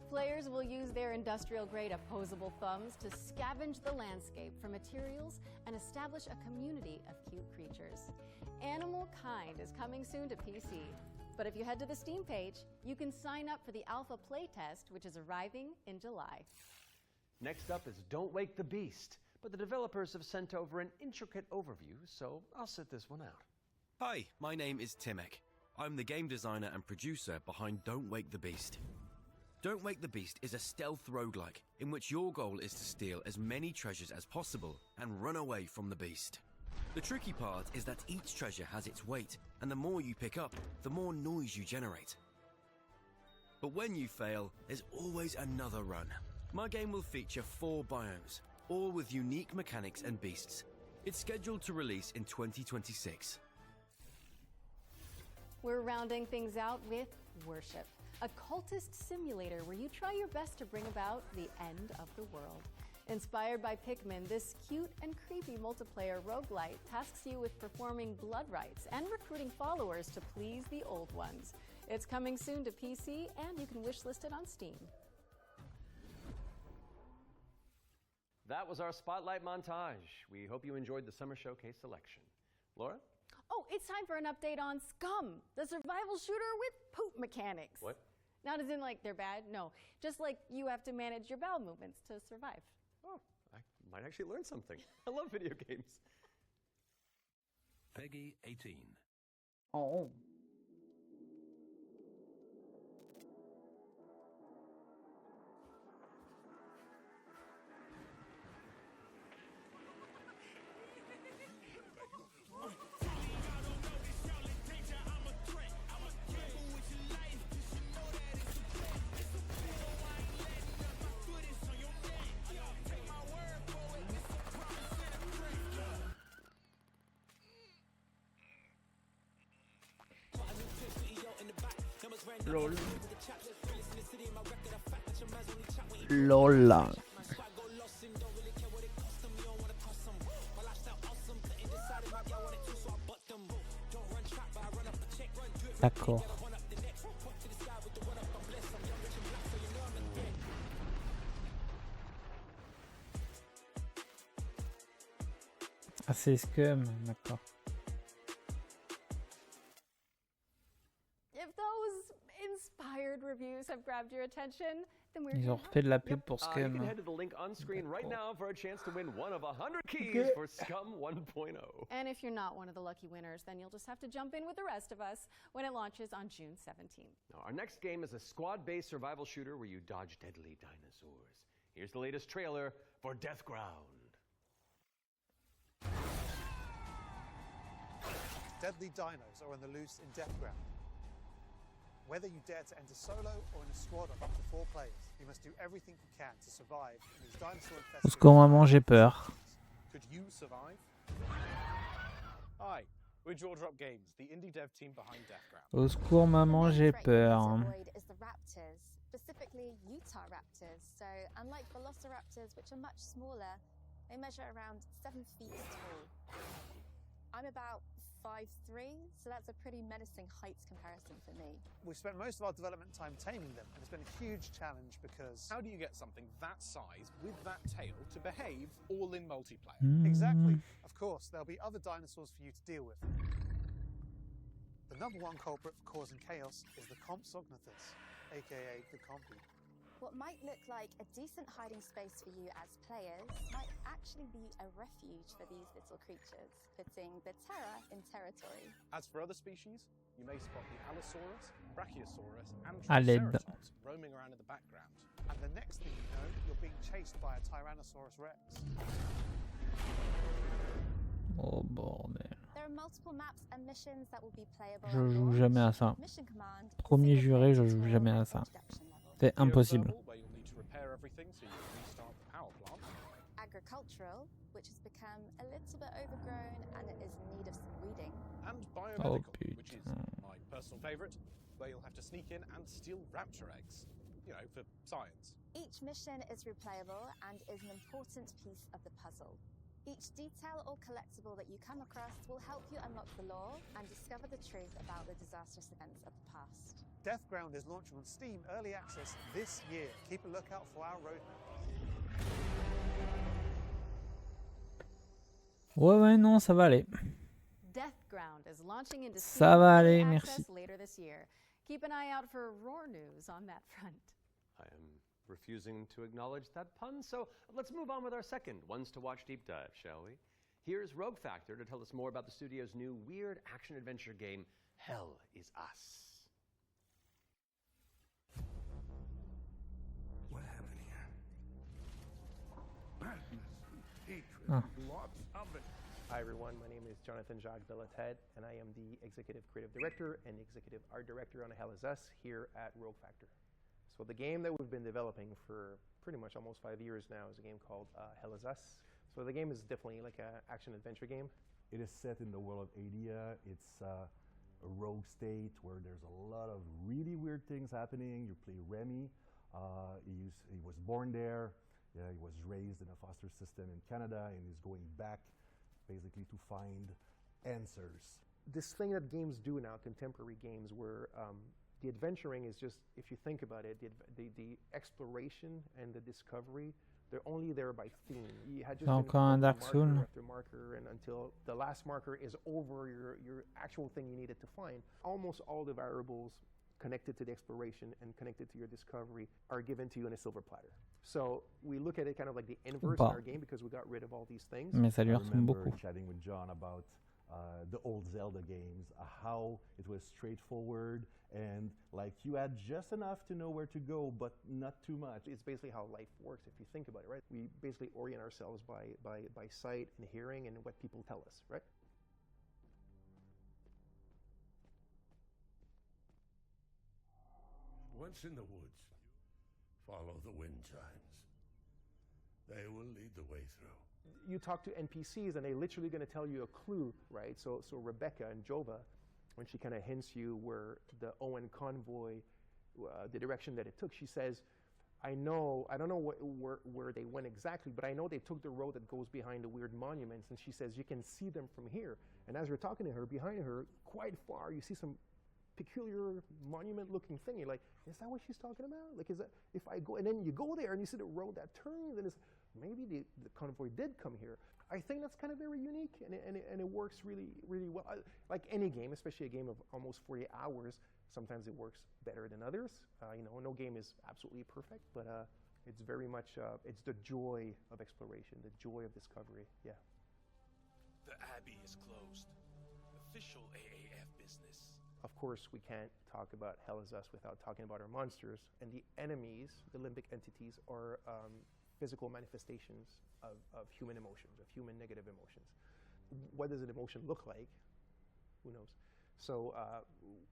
Players will use their industrial-grade opposable thumbs to scavenge the landscape for materials and establish a community of cute creatures. Animal Kind is coming soon to PC, but if you head to the Steam page, you can sign up for the alpha playtest, which is arriving in July. Next up is Don't Wake the Beast, but the developers have sent over an intricate overview, so I'll sit this one out. Hi, my name is Timek. I'm the game designer and producer behind Don't Wake the Beast. Don't Wake the Beast is a stealth roguelike in which your goal is to steal as many treasures as possible and run away from the beast. The tricky part is that each treasure has its weight, and the more you pick up, the more noise you generate. But when you fail, there's always another run. My game will feature 4 biomes, all with unique mechanics and beasts. It's scheduled to release in 2026. We're rounding things out with Worship, a cultist simulator where you try your best to bring about the end of the world. Inspired by Pikmin, this cute and creepy multiplayer roguelite tasks you with performing blood rites and recruiting followers to please the old ones. It's coming soon to PC, and you can wishlist it on Steam. That was our Spotlight montage. We hope you enjoyed the Summer Showcase selection. Laura? Oh, it's time for an update on Scum, the survival shooter with poop mechanics. What? Not as in like they're bad, no. Just like you have to manage your bowel movements to survive. Oh, I might actually learn something. I love video games. Peggy 18. Oh. LOL. LOL. D'accord. Ah, c'est Scum, d'accord. If those inspired reviews have grabbed your attention, then we're Ils ont refait de la pub pour You Scum. can head to the link on screen right now for a chance to win one of 100 keys Okay. for Scum 1.0. And if you're not one of the lucky winners, then you'll just have to jump in with the rest of us when it launches on June 17th. Now, our next game is a squad-based survival shooter where you dodge deadly dinosaurs. Here's the latest trailer for Death Ground. Deadly dinos are on the loose in Death Ground. Whether you dare to enter solo or in a squad of up to 4 players, you must do everything you can to survive in these dinosaur-infested... Au secours, maman, j'ai peur. Could you survive? Hi, we're Jaw Drop Games, the indie dev team behind Death Ground. Au secours, maman, j'ai peur. Avoid is the raptors, specifically Utah raptors. So unlike velociraptors, which are much smaller, they measure around 7 feet tall. I'm about 5'3", so that's a pretty menacing heights comparison for me. We've spent most of our development time taming them, and it's been a huge challenge because... How do you get something that size with that tail to behave all in multiplayer? Exactly. Of course, there'll be other dinosaurs for you to deal with. The #1 culprit for causing chaos is the Compsognathus, aka the Compy. What might look like a decent hiding space for you as players might actually be a refuge for these little creatures, putting the terror in territory. As for other species, you may spot the Allosaurus, Brachiosaurus, and À l'aide. Triceratops roaming around in the background. And the next thing you know, you're being chased by a Tyrannosaurus Rex. Oh bordel. There are multiple maps and missions that will be playable. Je joue jamais à ça. Premier juré, je joue jamais à ça. C'est impossible. Where you'll need to repair everything so you can restart the power plant. Agricultural, which has become a little bit overgrown and it is in need of some weeding. And Oh biomedical, which is putain. my personal favourite, where you'll have to sneak in and steal raptor eggs. You know, for science. Each mission is replayable and is an important piece of the puzzle. Each detail or collectible that you come across will help you unlock the lore and discover the truth about the disastrous events of the past. Deathground is launching on Steam Early Access this year. Keep a lookout for our roadmap. Ouais, non, ça va aller. Deathground is launching into Ça va aller, Early merci. Access later this year. Keep an eye out for roar news on that front. I am refusing to acknowledge that pun, so let's move on with our second Ones to Watch deep dive, shall we? Here's Rogue Factor to tell us more about the studio's new weird action-adventure game, Hell is Us. What happened here? Madness, hatred, Ah. lots of it. Hi everyone, my name is Jonathan Jacques Belated, and I am the Executive Creative Director and Executive Art Director on Hell is Us here at Rogue Factor. So the game that we've been developing for pretty much almost 5 years now is a game called Hell is Us. So the game is definitely like an action-adventure game. It is set in the world of Adia. It's a rogue state where there's a lot of really weird things happening. You play Remy. He was born there. Yeah, he was raised in a foster system in Canada, and he's going back basically to find answers. This thing that games do now, contemporary games, where the adventuring is just, if you think about it, the exploration and the discovery, they're only there by theme. You had just Encore un Dark Souls. marker after marker, and until the last marker is over your actual thing you needed to find. Almost all the variables connected to the exploration and connected to your discovery are given to you in a silver platter. So we look at it kind of like the inverse in our game because we got rid of all these things. Mais ça lui I ressemble remember beaucoup. chatting with John about the old Zelda games, how it was straightforward and like you had just enough to know where to go, but not too much. It's basically how life works if you think about it, right? We basically orient ourselves by sight and hearing and what people tell us, right? Once in the woods, follow the wind chimes. They will lead the way through. You talk to NPCs and they're literally going to tell you a clue, right? So Rebecca and Jova, when she kind of hints you where the Owen convoy, the direction that it took, she says, I don't know where they went exactly, but I know they took the road that goes behind the weird monuments. And she says, you can see them from here. And as you're talking to her, behind her, quite far, you see some peculiar monument-looking thing. You're like, is that what she's talking about? Like, is that, if I go, and then you go there and you see the road that turns, and it's, maybe the convoy did come here. I think that's kind of very unique, and it works really, really well. Like any game, especially a game of almost 40 hours, sometimes it works better than others. No game is absolutely perfect, but it's very much, it's the joy of exploration, the joy of discovery, yeah. The Abbey is closed. Official AAF business. Of course, we can't talk about Hell is Us without talking about our monsters. And the enemies, the limbic entities, are physical manifestations of human emotions, of human negative emotions. What does an emotion look like? Who knows? So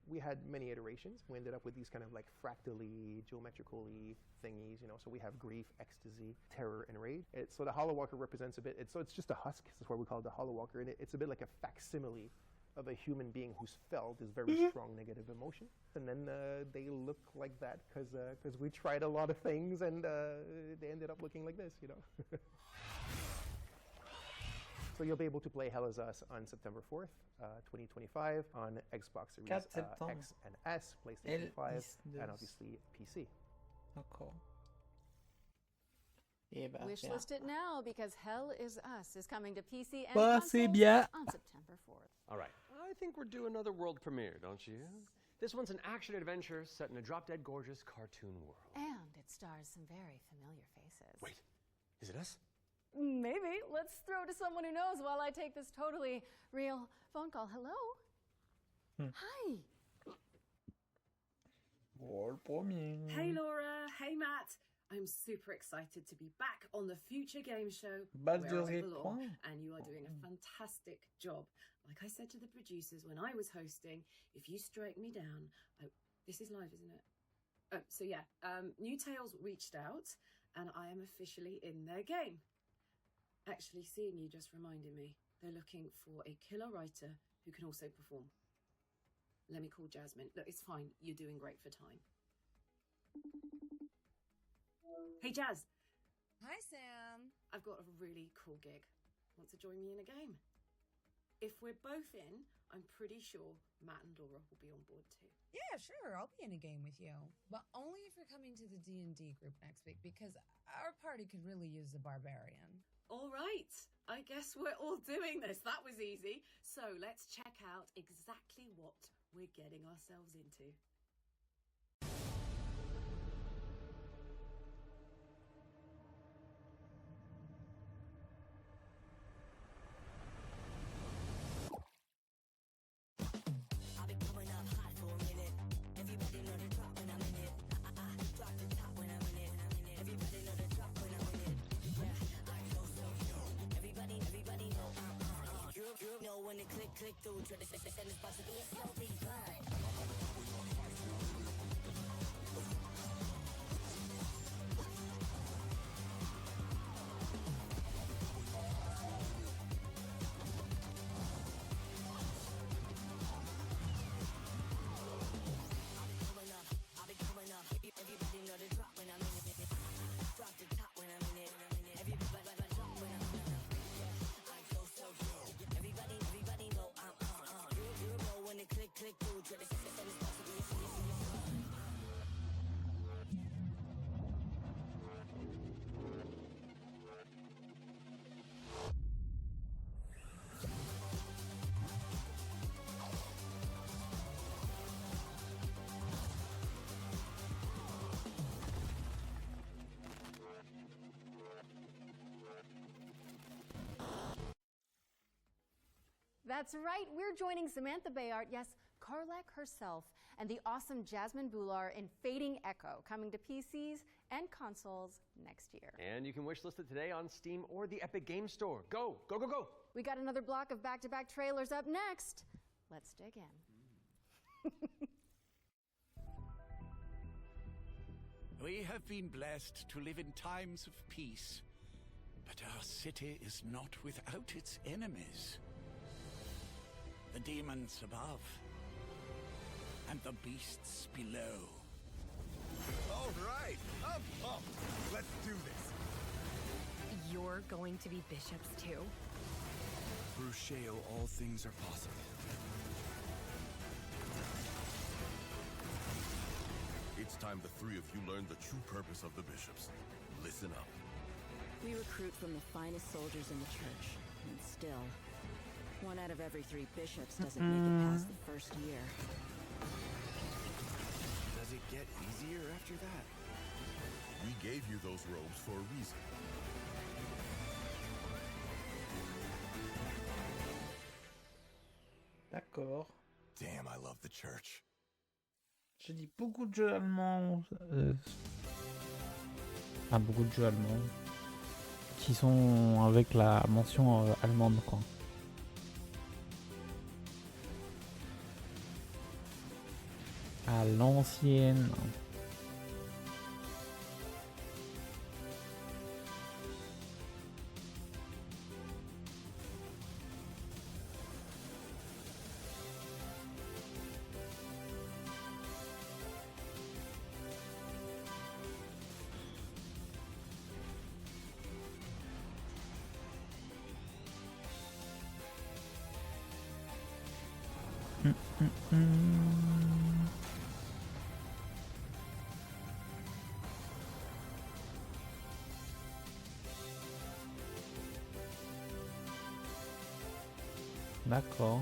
we had many iterations. We ended up with these kind of like fractally, geometrically thingies, So we have grief, ecstasy, terror, and rage. So the Hollow Walker represents a bit, it's just a husk. That's why we call it the Hollow Walker. And it's a bit like a facsimile of a human being who's felt this very strong negative emotion. And then they look like that because we tried a lot of things and they ended up looking like this, So you'll be able to play Hell is Us on September 4th, 2025 on Xbox Series X and S, PlayStation 5, and obviously PC. D'accord. Wishlist it now because Hell is Us is coming to PC and Bah, consoles c'est bien. on September 4th. All right, I think we're due another world premiere, don't you? This one's an action-adventure set in a drop-dead gorgeous cartoon world. And It stars some very familiar faces. Wait, is it us? Maybe. Let's throw to someone who knows while I take this totally real phone call. Hello? Hi. Oh, le premier. Hey Laura, hey Matt. I'm super excited to be back on the Future Game Show Base de where I réponse. belong, and you are doing a fantastic job. Like I said to the producers when I was hosting, if you strike me down, this is live, isn't it? Oh, so yeah, New Tales reached out, and I am officially in their game. Actually, seeing you just reminded me, they're looking for a killer writer who can also perform. Let me call Jasmine. Look, it's fine. You're doing great for time. Hey, Jazz. Hi, Sam. I've got a really cool gig. Want to join me in a game? If we're both in, I'm pretty sure Matt and Laura will be on board too. Yeah, sure. I'll be in a game with you. But only if you're coming to the D&D group next week, because our party could really use the barbarian. All right. I guess we're all doing this. That was easy. So let's check out exactly what we're getting ourselves into. Click through to the send is about to be a slow decline. I'll be coming up. Everybody know the drop when I'm in it. Drop the top when I'm in it. Everybody drop when I'm in it. I go so slow. Everybody know you know when it click through to the send is about to be a slow. That's right, we're joining Samantha Bayard, yes, Karlak herself, and the awesome Jasmine Bhullar in Fading Echo, coming to PCs and consoles next year. And you can wishlist it today on Steam or the Epic Game Store. Go, go, go, go! We got another block of back-to-back trailers up next. Let's dig in. We have been blessed to live in times of peace, but our city is not without its enemies. The demons above, and the beasts below. All right, I'm pumped. Let's do this. You're going to be bishops too? Through Sheo, all things are possible. It's time the three of you learn the true purpose of the bishops. Listen up. We recruit from the finest soldiers in the church, and still, 1 out of every 3 bishops doesn't make it past the first year. Does it get easier after that? We gave you those robes for a reason. D'accord. Damn, I love the church. J'ai dit beaucoup de jeux allemands. Enfin, beaucoup de jeux allemands. Qui sont avec la mention allemande, quoi. À l'ancienne. D'accord.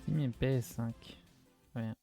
Steam et PS5. Rien.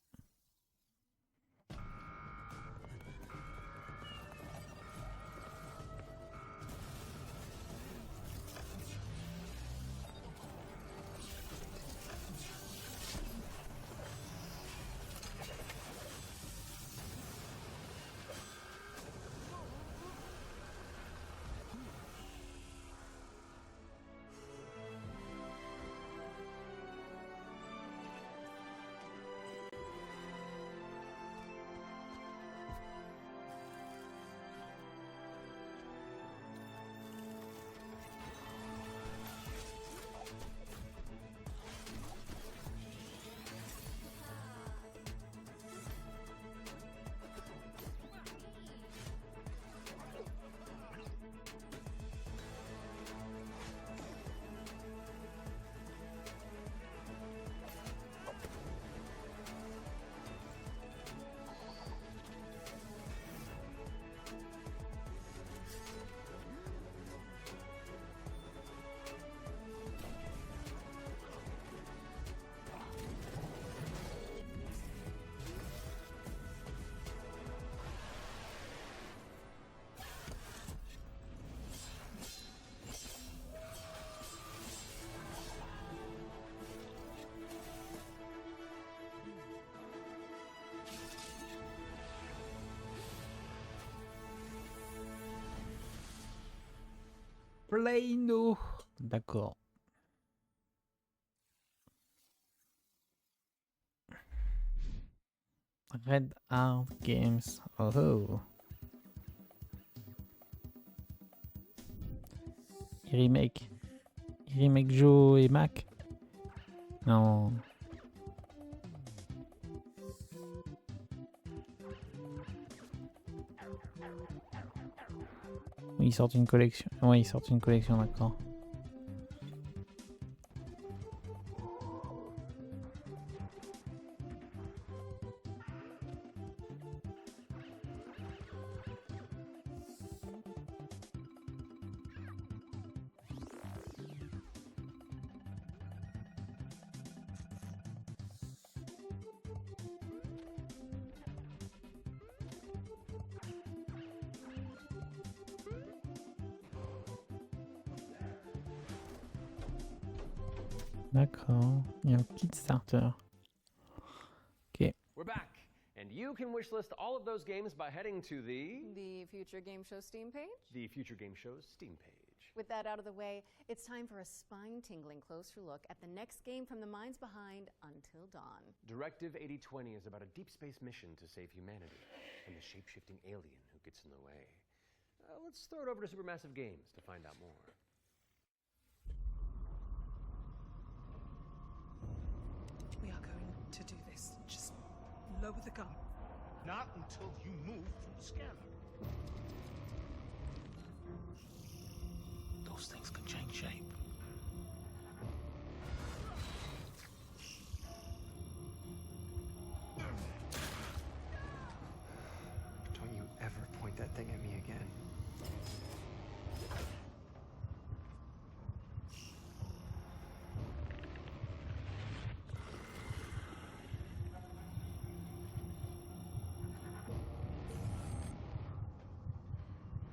Play-No. D'accord. Red Art Games. Oh oh. Il remake Joe et Mac. Non. Oui, ils sortent une collection. Ouais, ils sortent une collection, d'accord. D'accord. Il y a un Kickstarter. Ok. We're back, and you can wishlist all of those games by heading to The Future Game Show Steam page? the Future Game Show's Steam page. With that out of the way, it's time for a spine-tingling closer look at the next game from the minds behind Until Dawn. Directive 8020 is about a deep space mission to save humanity and the shape-shifting alien who gets in the way. Let's throw it over to Supermassive Games to find out more. We are going to do this. Just lower the gun. Not until you move from the scanner. Those things can change shape. Don't you ever point that thing at me again.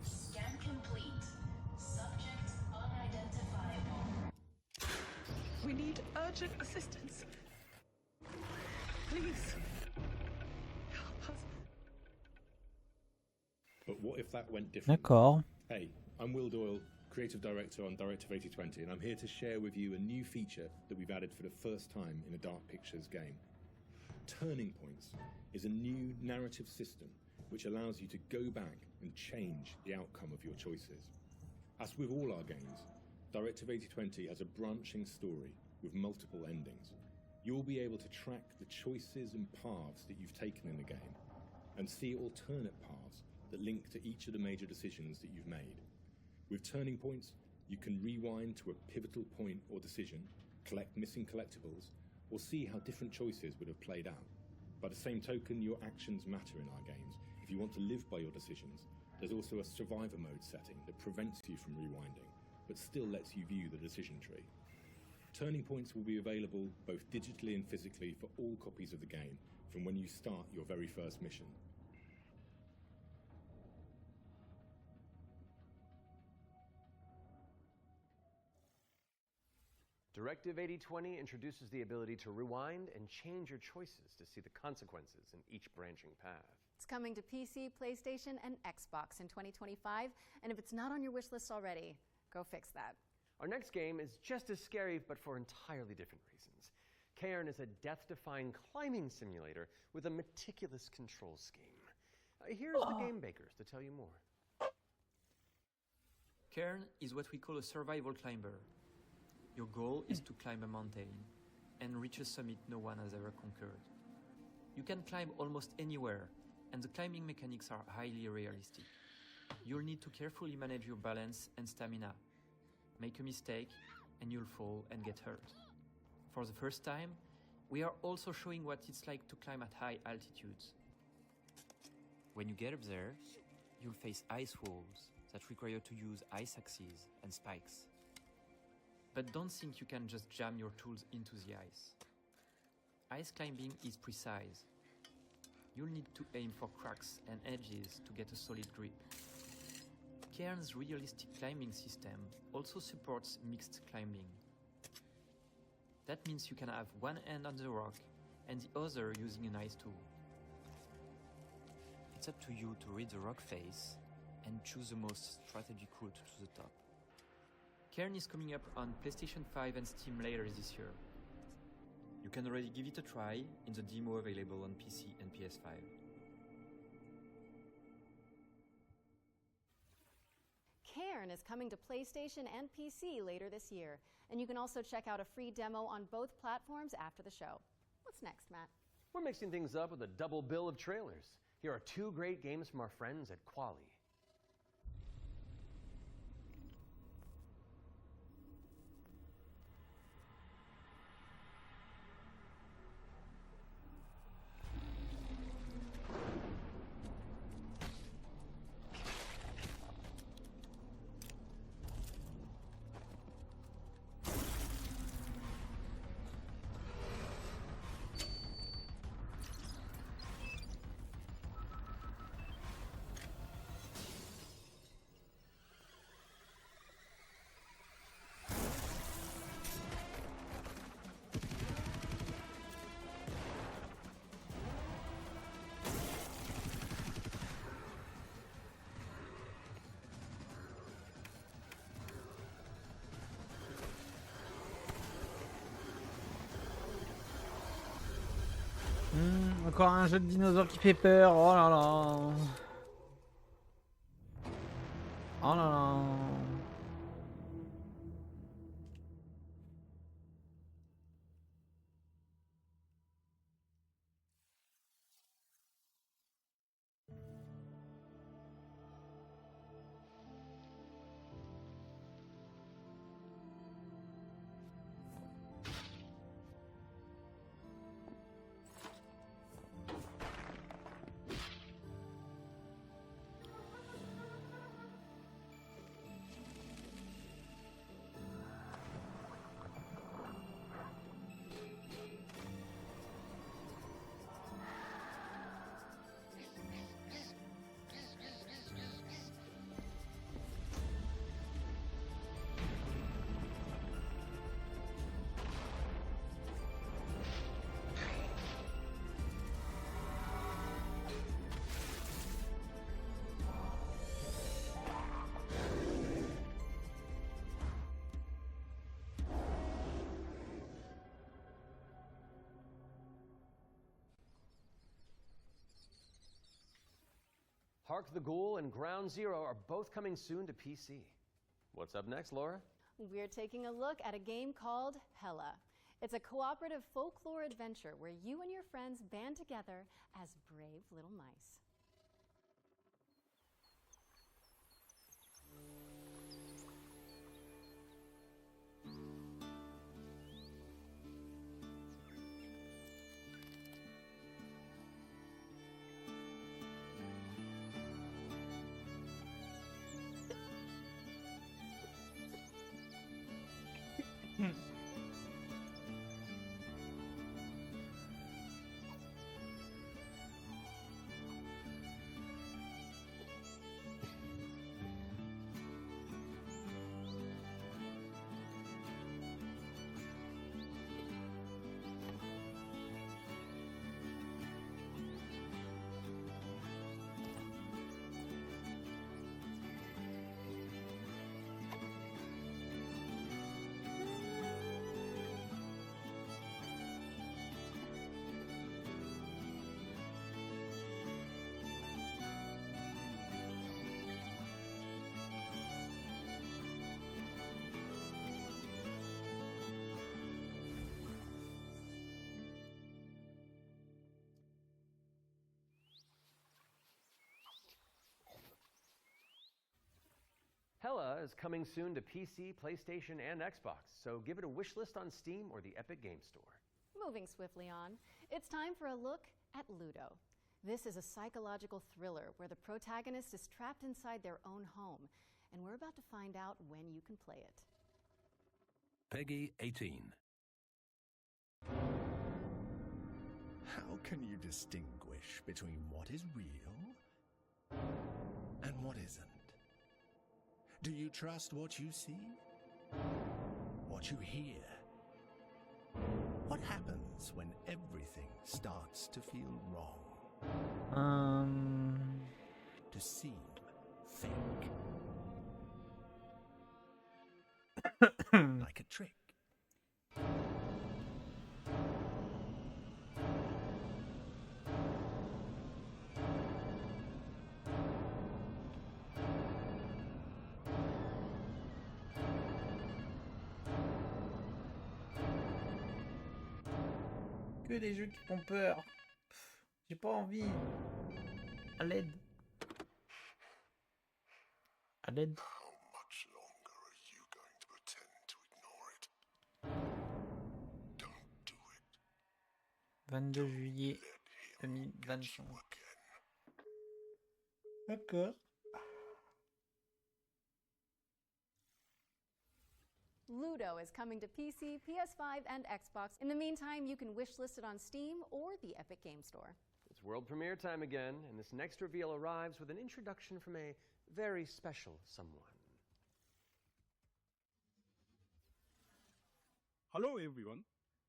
Scan complete. Subject unidentifiable. We need urgent assistance. Please. Help us. But what if that went differently? D'accord. Hey, I'm Will Doyle, Creative Director on Directive 8020, and I'm here to share with you a new feature that we've added for the first time in a Dark Pictures game. Turning Points is a new narrative system which allows you to go back and change the outcome of your choices. As with all our games, Directive 8020 has a branching story with multiple endings. You'll be able to track the choices and paths that you've taken in the game and see alternate paths that link to each of the major decisions that you've made. With Turning Points, you can rewind to a pivotal point or decision, collect missing collectibles, or see how different choices would have played out. By the same token, your actions matter in our games. If you want to live by your decisions, there's also a survivor mode setting that prevents you from rewinding, but still lets you view the decision tree. Turning Points will be available both digitally and physically for all copies of the game from when you start your very first mission. Directive 8020 introduces the ability to rewind and change your choices to see the consequences in each branching path. It's coming to PC, PlayStation, and Xbox in 2025, and if it's not on your wish list already, go fix that. Our next game is just as scary, but for entirely different reasons. Cairn is a death-defying climbing simulator with a meticulous control scheme. Here's the game bakers to tell you more. Cairn is what we call a survival climber. Your goal is to climb a mountain and reach a summit no one has ever conquered. You can climb almost anywhere, and the climbing mechanics are highly realistic. You'll need to carefully manage your balance and stamina. Make a mistake, and you'll fall and get hurt. For the first time, we are also showing what it's like to climb at high altitudes. When you get up there, you'll face ice walls that require you to use ice axes and spikes. But don't think you can just jam your tools into the ice. Ice climbing is precise. You'll need to aim for cracks and edges to get a solid grip. Cairn's realistic climbing system also supports mixed climbing. That means you can have one hand on the rock and the other using an ice tool. It's up to you to read the rock face and choose the most strategic route to the top. Cairn is coming up on PlayStation 5 and Steam later this year. You can already give it a try in the demo available on PC and PS5. Cairn is coming to PlayStation and PC later this year, and you can also check out a free demo on both platforms after the show. What's next, Matt? We're mixing things up with a double bill of trailers. Here are two great games from our friends at Quali. Encore un jeu de dinosaures qui fait peur. Oh là là. Oh là là. Hark the Ghoul and Ground Zero are both coming soon to PC. What's up next, Laura? We're taking a look at a game called Hella. It's a cooperative folklore adventure where you and your friends band together as brave little mice. Hella is coming soon to PC, PlayStation, and Xbox, so give it a wish list on Steam or the Epic Game Store. Moving swiftly on, it's time for a look at Ludo. This is a psychological thriller where the protagonist is trapped inside their own home, and we're about to find out when you can play it. Peggy 18. How can you distinguish between what is real and what isn't? Do you trust what you see? What you hear? What happens when everything starts to feel wrong? To seem fake? trick. Que des jeux qui font peur. J'ai pas envie. À l'aide. À l'aide. How much longer are you going to pretend to ignore it? Don't do it. 22 juillet 2025. D'accord. Ludo is coming to PC, PS5, and Xbox. In the meantime, you can wishlist it on Steam or the Epic Game Store. It's world premiere time again, and this next reveal arrives with an introduction from a very special someone. Hello everyone.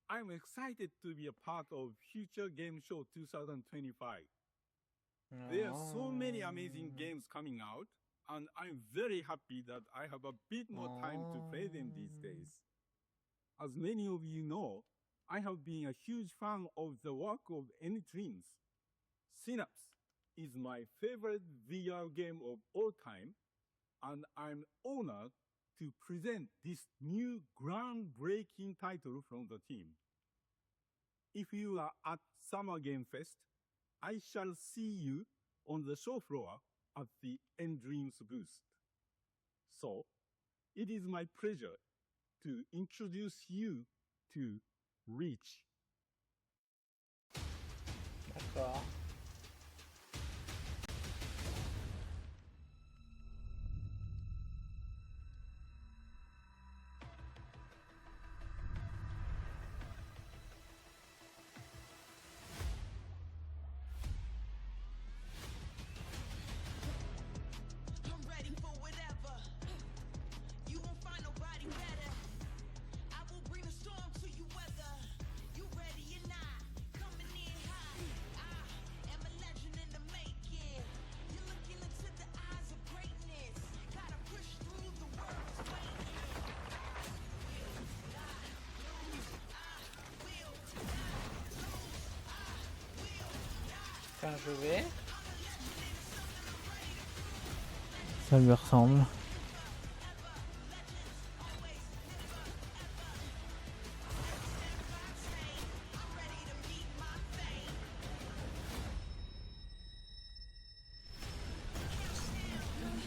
I'm excited to be a part of Future Game Show 2025. There are so many amazing games coming out, and I'm very happy that I have a bit more time to play them these days. As many of you know, I have been a huge fan of the work of N-Twins. Synapse is my favorite VR game of all time, and I'm honored to present this new groundbreaking title from the team. If you are at Summer Game Fest, I shall see you on the show floor at the N-Dreams booth. So, it is my pleasure to introduce you to Reach. D'accord. Quand je vais, ça lui ressemble.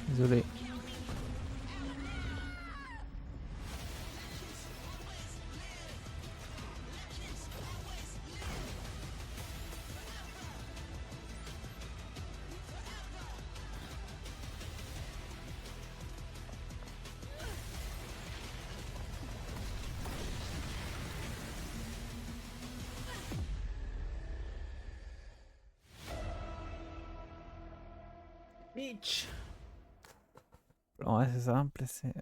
Désolé. Reach. Ouais, c'est ça, placer.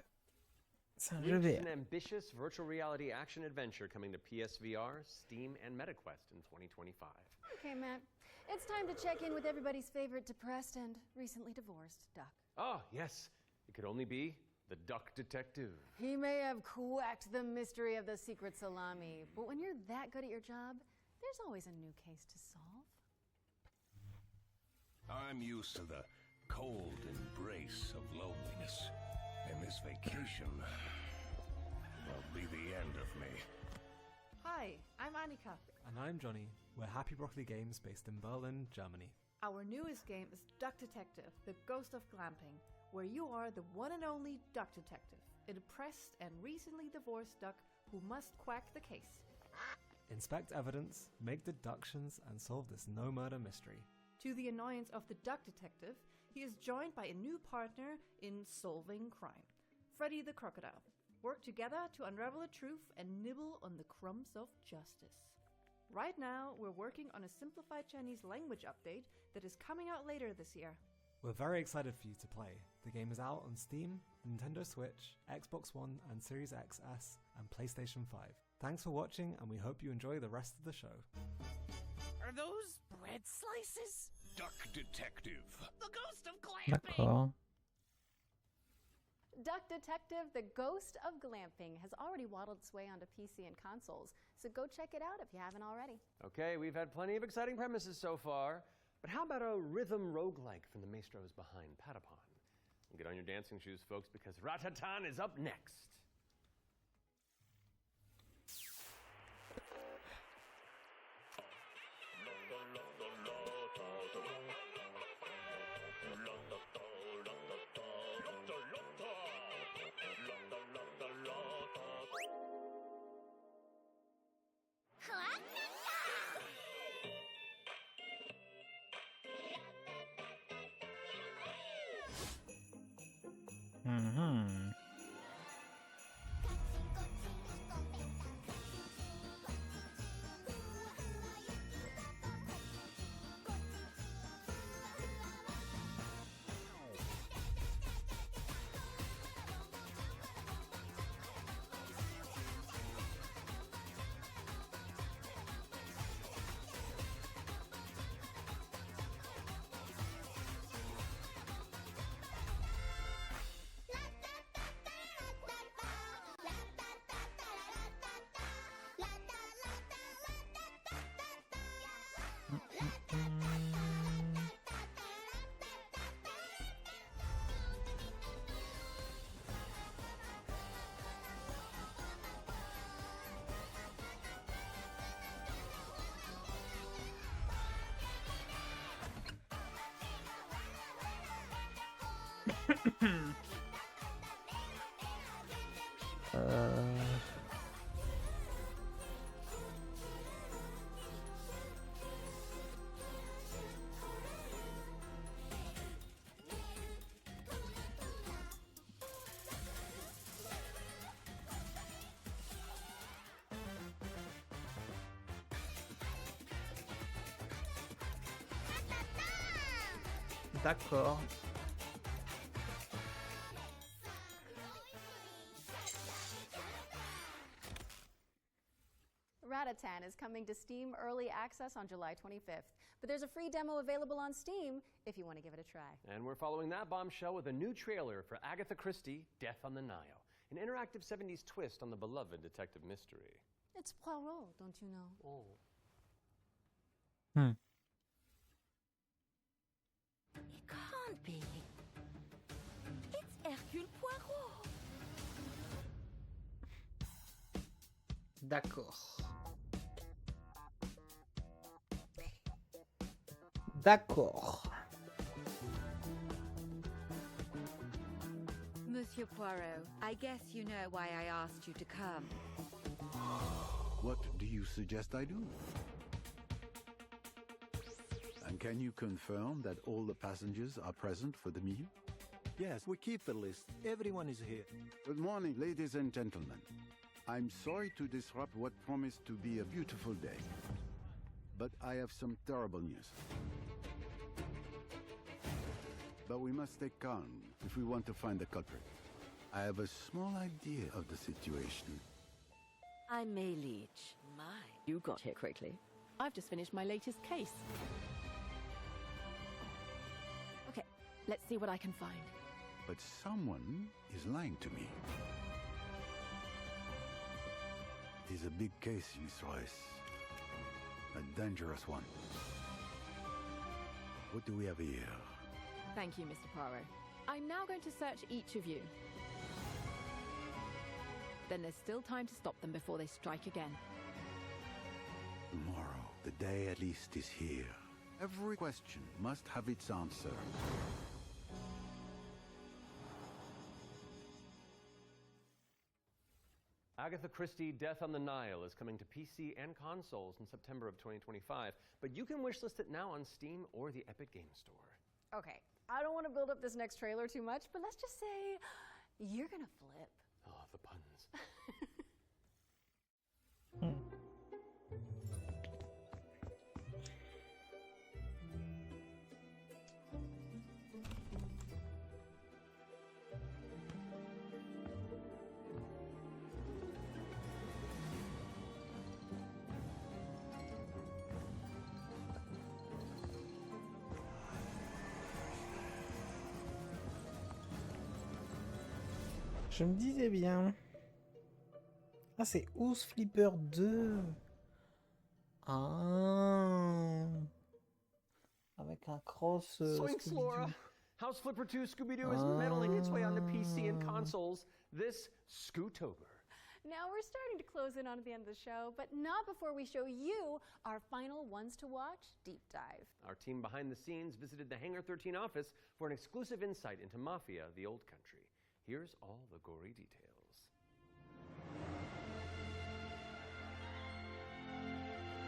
C'est un jeu Reach is VR. an ambitious virtual reality action adventure coming to PSVR, Steam, and MetaQuest in 2025. Okay, Matt. It's time to check in with everybody's favorite depressed and recently divorced duck. Oh, yes. It could only be the Duck Detective. He may have cracked the mystery of the secret salami, but when you're that good at your job, there's always a new case to solve. I'm used to the cold embrace of loneliness, and this vacation will be the end of me. Hi, I'm Annika. And I'm Johnny. We're Happy Broccoli Games based in Berlin, Germany. Our newest game is Duck Detective, the Ghost of Glamping, where you are the one and only duck detective, a depressed and recently divorced duck who must quack the case. Inspect evidence, make deductions, and solve this no-murder mystery. To the annoyance of the duck detective, he is joined by a new partner in solving crime, Freddy the Crocodile. Work together to unravel the truth and nibble on the crumbs of justice. Right now, we're working on a simplified Chinese language update that is coming out later this year. We're very excited for you to play. The game is out on Steam, Nintendo Switch, Xbox One and Series XS, and PlayStation 5. Thanks for watching, and we hope you enjoy the rest of the show. Are those bread slices? Duck Detective. The Ghost of Glamping. D'accord. Duck Detective, the Ghost of Glamping, has already waddled its way onto PC and consoles, so go check it out if you haven't already. Okay, we've had plenty of exciting premises so far, but how about a rhythm roguelike from the maestros behind Patapon? Get on your dancing shoes, folks, because Ratatan is up next. D'accord. Ratatan is coming to Steam Early Access on July 25th, but there's a free demo available on Steam if you want to give it a try. And we're following that bombshell with a new trailer for Agatha Christie, Death on the Nile, an interactive 70s twist on the beloved detective mystery. It's Poirot, don't you know? Oh. It can't be. It's Hercule Poirot. D'accord. D'accord. Monsieur Poirot, I guess you know why I asked you to come. What do you suggest I do? And can you confirm that all the passengers are present for the meal? Yes, we keep the list. Everyone is here. Good morning, ladies and gentlemen. I'm sorry to disrupt what promised to be a beautiful day, but I have some terrible news. But we must stay calm if we want to find the culprit. I have a small idea of the situation. I'm May Leach. My, you got here quickly. I've just finished my latest case. Okay, let's see what I can find. But someone is lying to me. It is a big case, Miss Royce. A dangerous one. What do we have here? Thank you, Mr. Poirot. I'm now going to search each of you. Then there's still time to stop them before they strike again. Tomorrow, the day at least is here. Every question must have its answer. Agatha Christie, Death on the Nile is coming to PC and consoles in September of 2025, but you can wishlist it now on Steam or the Epic Games Store. Okay, I don't want to build up this next trailer too much, but let's just say you're gonna flip. Oh, the puns. Je me disais bien. Ah, c'est House Flipper 2. Ah. Avec un cross Zoinks, Laura! Scooby-Doo. House Flipper 2 Scooby-Doo is meddling its way onto PC and consoles this Scootober. Now we're starting to close in on the end of the show, but not before we show you our final ones to watch deep dive. Our team behind the scenes visited the Hangar 13 office for an exclusive insight into Mafia, the Old Country. Here's all the gory details.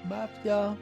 Mafia.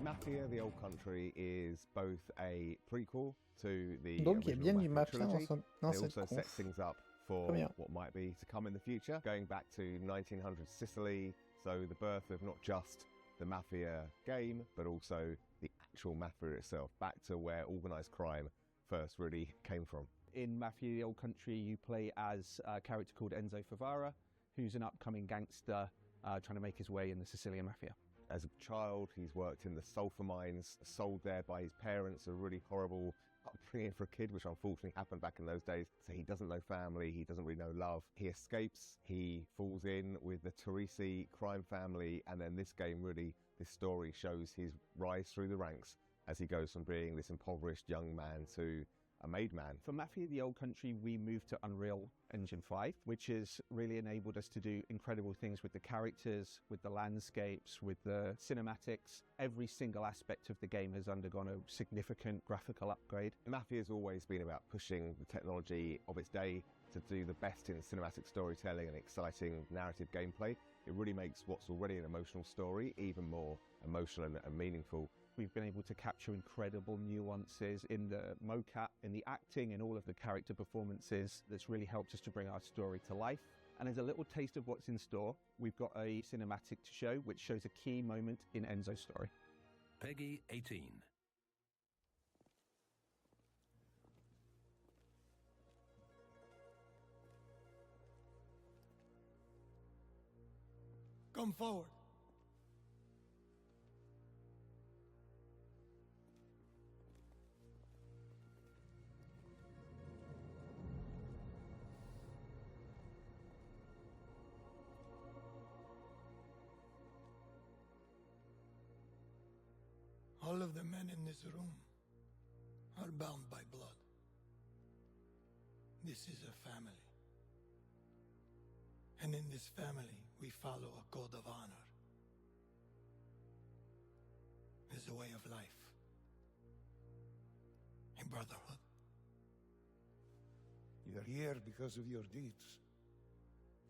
Mafia: The Old Country is both a prequel to the Donc il y a bien du Mafia trilogy. dans It cette also sets conf. things up for Très bien. what might be to come in the future, going back to 1900 Sicily, so the birth of not just the Mafia game, but also the actual Mafia itself, back to where organised crime first really came from. In Mafia: The Old Country, you play as a character called Enzo Favara, who's an upcoming gangster trying to make his way in the Sicilian Mafia. As a child, he's worked in the sulfur mines, sold there by his parents, a really horrible upbringing for a kid, which unfortunately happened back in those days. So he doesn't know family, he doesn't really know love. He escapes, he falls in with the Teresi crime family, and then this game really, this story shows his rise through the ranks as he goes from being this impoverished young man to a made man. For Mafia: The Old Country, we moved to Unreal Engine 5, which has really enabled us to do incredible things with the characters, with the landscapes, with the cinematics. Every single aspect of the game has undergone a significant graphical upgrade. Mafia has always been about pushing the technology of its day to do the best in cinematic storytelling and exciting narrative gameplay. It really makes what's already an emotional story even more emotional and meaningful. We've been able to capture incredible nuances in the mocap, in the acting, in all of the character performances. That's really helped us to bring our story to life. And as a little taste of what's in store, we've got a cinematic to show which shows a key moment in Enzo's story. Peggy 18. Come forward. All of the men in this room are bound by blood. This is a family. And in this family, we follow a code of honor. It's a way of life. A brotherhood. You're here because of your deeds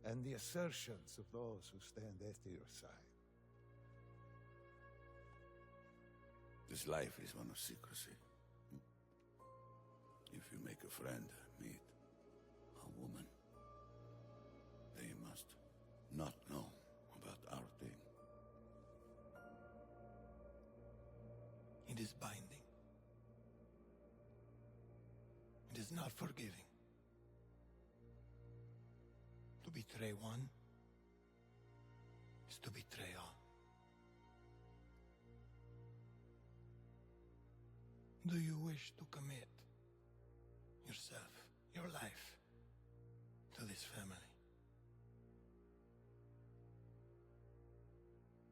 and the assertions of those who stand at your side. This life is one of secrecy. If you make a friend, meet a woman, they must not know about our thing. It is binding. It is not forgiving. To betray one is to betray all. Do you wish to commit yourself, your life, to this family?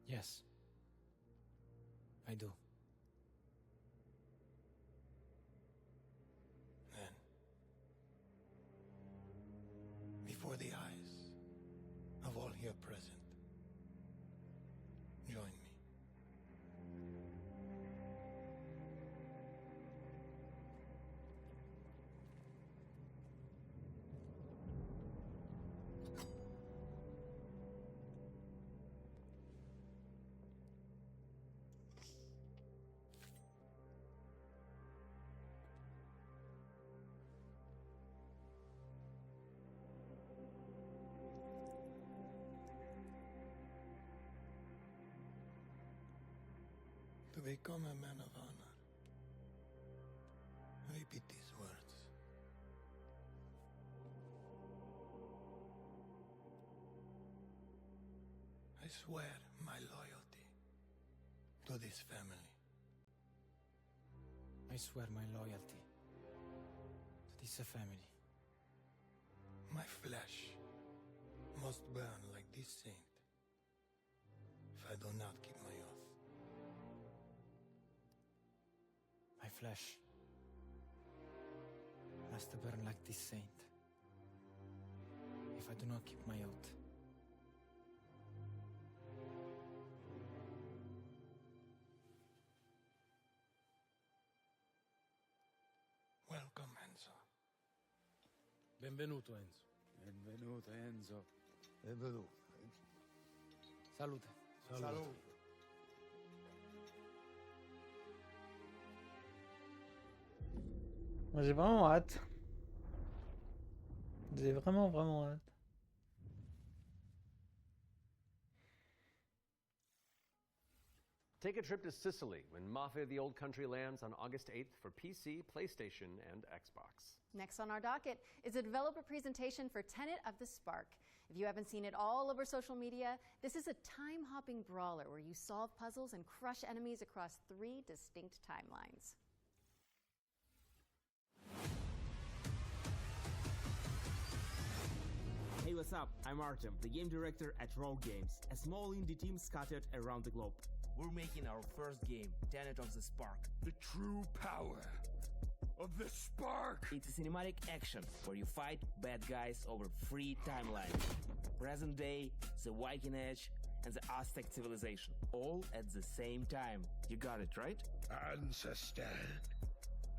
Yes, I do. Then, before the eyes of all here present, join me. To become a man of honor, repeat these words. I swear my loyalty to this family. I I swear my loyalty to this family. My flesh must burn like this saint if I do not keep my oath. My flesh must burn like this saint if I do not keep my oath. Welcome, Enzo. Benvenuto, Enzo. Benvenuto, Enzo. Benvenuto. Salute. Salute. J'ai vraiment hâte. J'ai vraiment hâte. Take a trip to Sicily when Mafia the Old Country lands on August 8th for PC, PlayStation, and Xbox. Next on our docket is a developer presentation for Tenet of the Spark. If you haven't seen it all over social media, this is a time-hopping brawler where you solve puzzles and crush enemies across 3 distinct timelines. Hey, what's up? I'm Artem, the game director at Rogue Games, a small indie team scattered around the globe. We're making our first game, Tenet of the Spark. The true power of the spark! It's a cinematic action where you fight bad guys over 3 timelines. Present day, the Viking Age, and the Aztec civilization. All at the same time. You got it, right? Ancestor,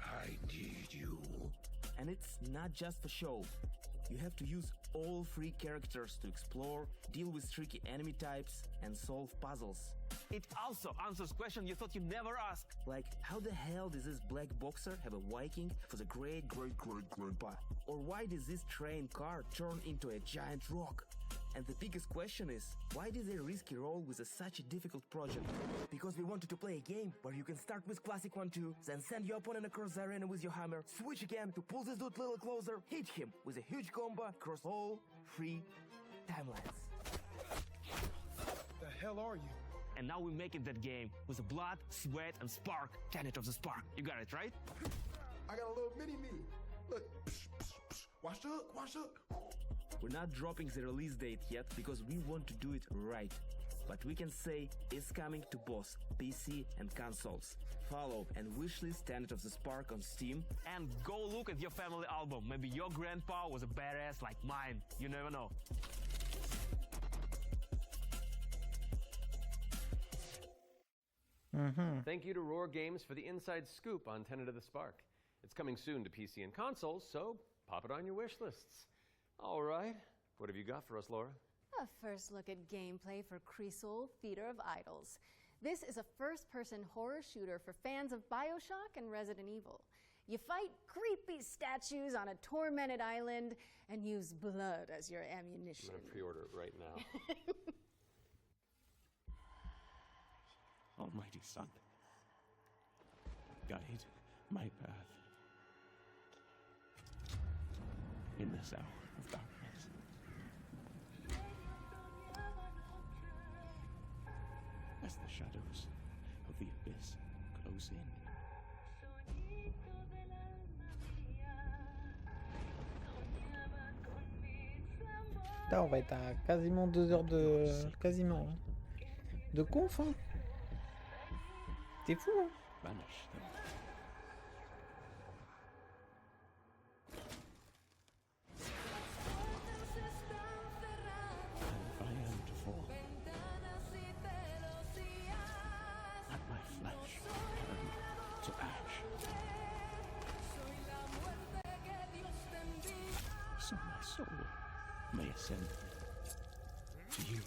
I need you. And it's not just for show. You have to use all 3 characters to explore, deal with tricky enemy types, and solve puzzles. It also answers questions you thought you'd never ask. Like, how the hell does this black boxer have a Viking for the great-great-great-grandpa? Or why does this train car turn into a giant rock? And the biggest question is, why did they risk a role with such a difficult project? Because we wanted to play a game where you can start with classic 1-2, then send your opponent across the arena with your hammer, switch again to pull this dude a little closer, hit him with a huge combo across all 3 timelines. The hell are you? And now we're making that game with the blood, sweat, and spark. Tenet of the Spark. You got it, right? I got a little mini-me. Look. Wash up. We're not dropping the release date yet because we want to do it right. But we can say it's coming to both PC and consoles. Follow and wishlist Tenet of the Spark on Steam. And go look at your family album. Maybe your grandpa was a badass like mine. You never know. Thank you to Roar Games for the inside scoop on Tenet of the Spark. It's coming soon to PC and consoles, so pop it on your wish lists. All right, what have you got for us, Laura? A first look at gameplay for Creasol, Feeder of Idols. This is a first-person horror shooter for fans of BioShock and Resident Evil. You fight creepy statues on a tormented island and use blood as your ammunition. I'm going to pre-order it right now. Almighty Son, guide my path in this hour of darkness. As the shadows of the abyss close in. Là, on va être à quasiment 2 heures de... quasiment. Hein. De conf, hein. C'est fou, hein. Banish them. And if I am to fall, let my flesh turn to ash. So my soul may ascend to you.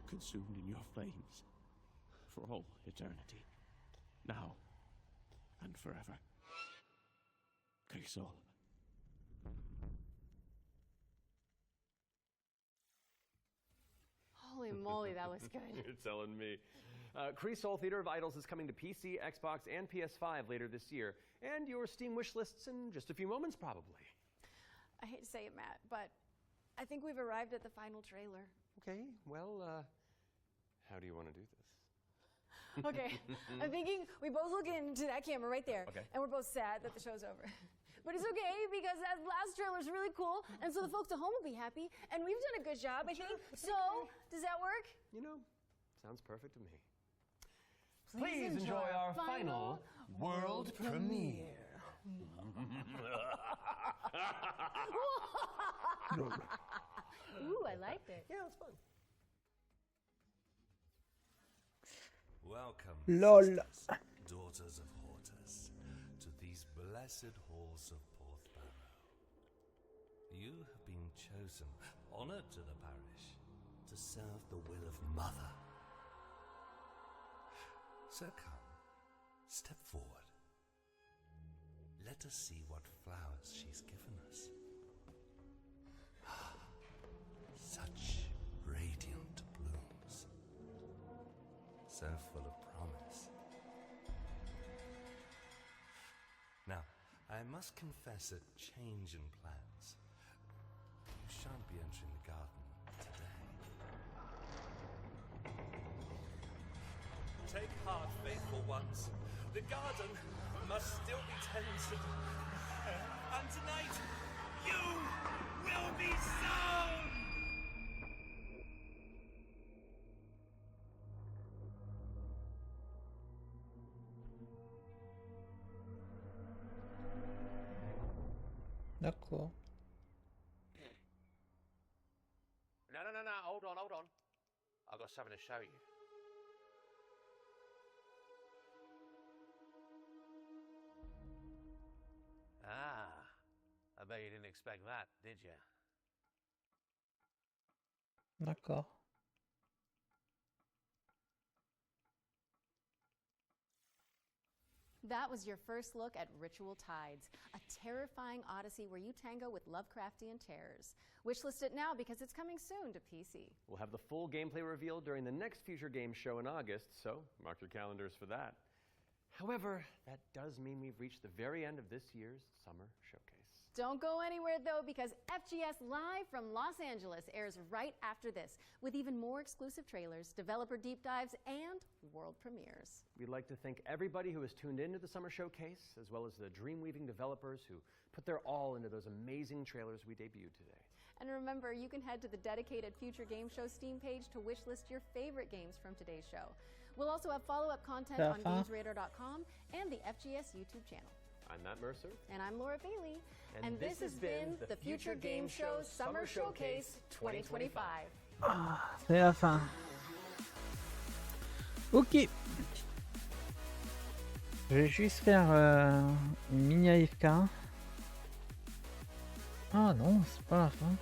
Consumed in your flames for all eternity, now and forever. Creasol. Holy moly, that was good. You're telling me. Kree Soul Theater of Idols is coming to PC, Xbox, and PS5 later this year, and your Steam wish lists in just a few moments, probably. I hate to say it, Matt, but I think we've arrived at the final trailer. Okay, well, how do you want to do this? Okay, I'm thinking we both look into that camera right there, Okay. and we're both sad that the show's over. But it's okay, because that last trailer's really cool, and so the folks at home will be happy, and we've done a good job, I think. So, does that work? You know, sounds perfect to me. Please enjoy our final world premiere. Ooh, I liked it. Yeah, it's fun. Welcome, LOL. sisters, daughters of Hortus, to these blessed halls of Porthbarrow. You have been chosen, honored to the parish, to serve the will of Mother. So come, step forward. Let us see what flowers she's given us. Such radiant blooms, so full of promise. Now, I must confess a change in plans. You shan't be entering the garden today. Take heart, faithful ones. The garden must still be tended. And tonight, you will be sown! D'accord. No, hold on. I've got something to show you. Ah, I bet you didn't expect that, did you? D'accord. That was your first look at Ritual Tides, a terrifying odyssey where you tango with Lovecraftian terrors. Wishlist it now because it's coming soon to PC. We'll have the full gameplay revealed during the next Future Games show in August, so mark your calendars for that. However, that does mean we've reached the very end of this year's summer showcase. Don't go anywhere, though, because FGS Live from Los Angeles airs right after this, with even more exclusive trailers, developer deep dives, and world premieres. We'd like to thank everybody who has tuned into the summer showcase, as well as the dream-weaving developers who put their all into those amazing trailers we debuted today. And remember, you can head to the dedicated Future Game Show Steam page to wishlist your favorite games from today's show. We'll also have follow-up content on GamesRadar.com and the FGS YouTube channel. I'm Matt Mercer. And I'm Laura Bailey. And this has been the Future Game Show Summer Showcase 2025. Ah, c'est la fin. Ok. Je vais juste faire une mini AFK. Ah non, c'est pas la fin.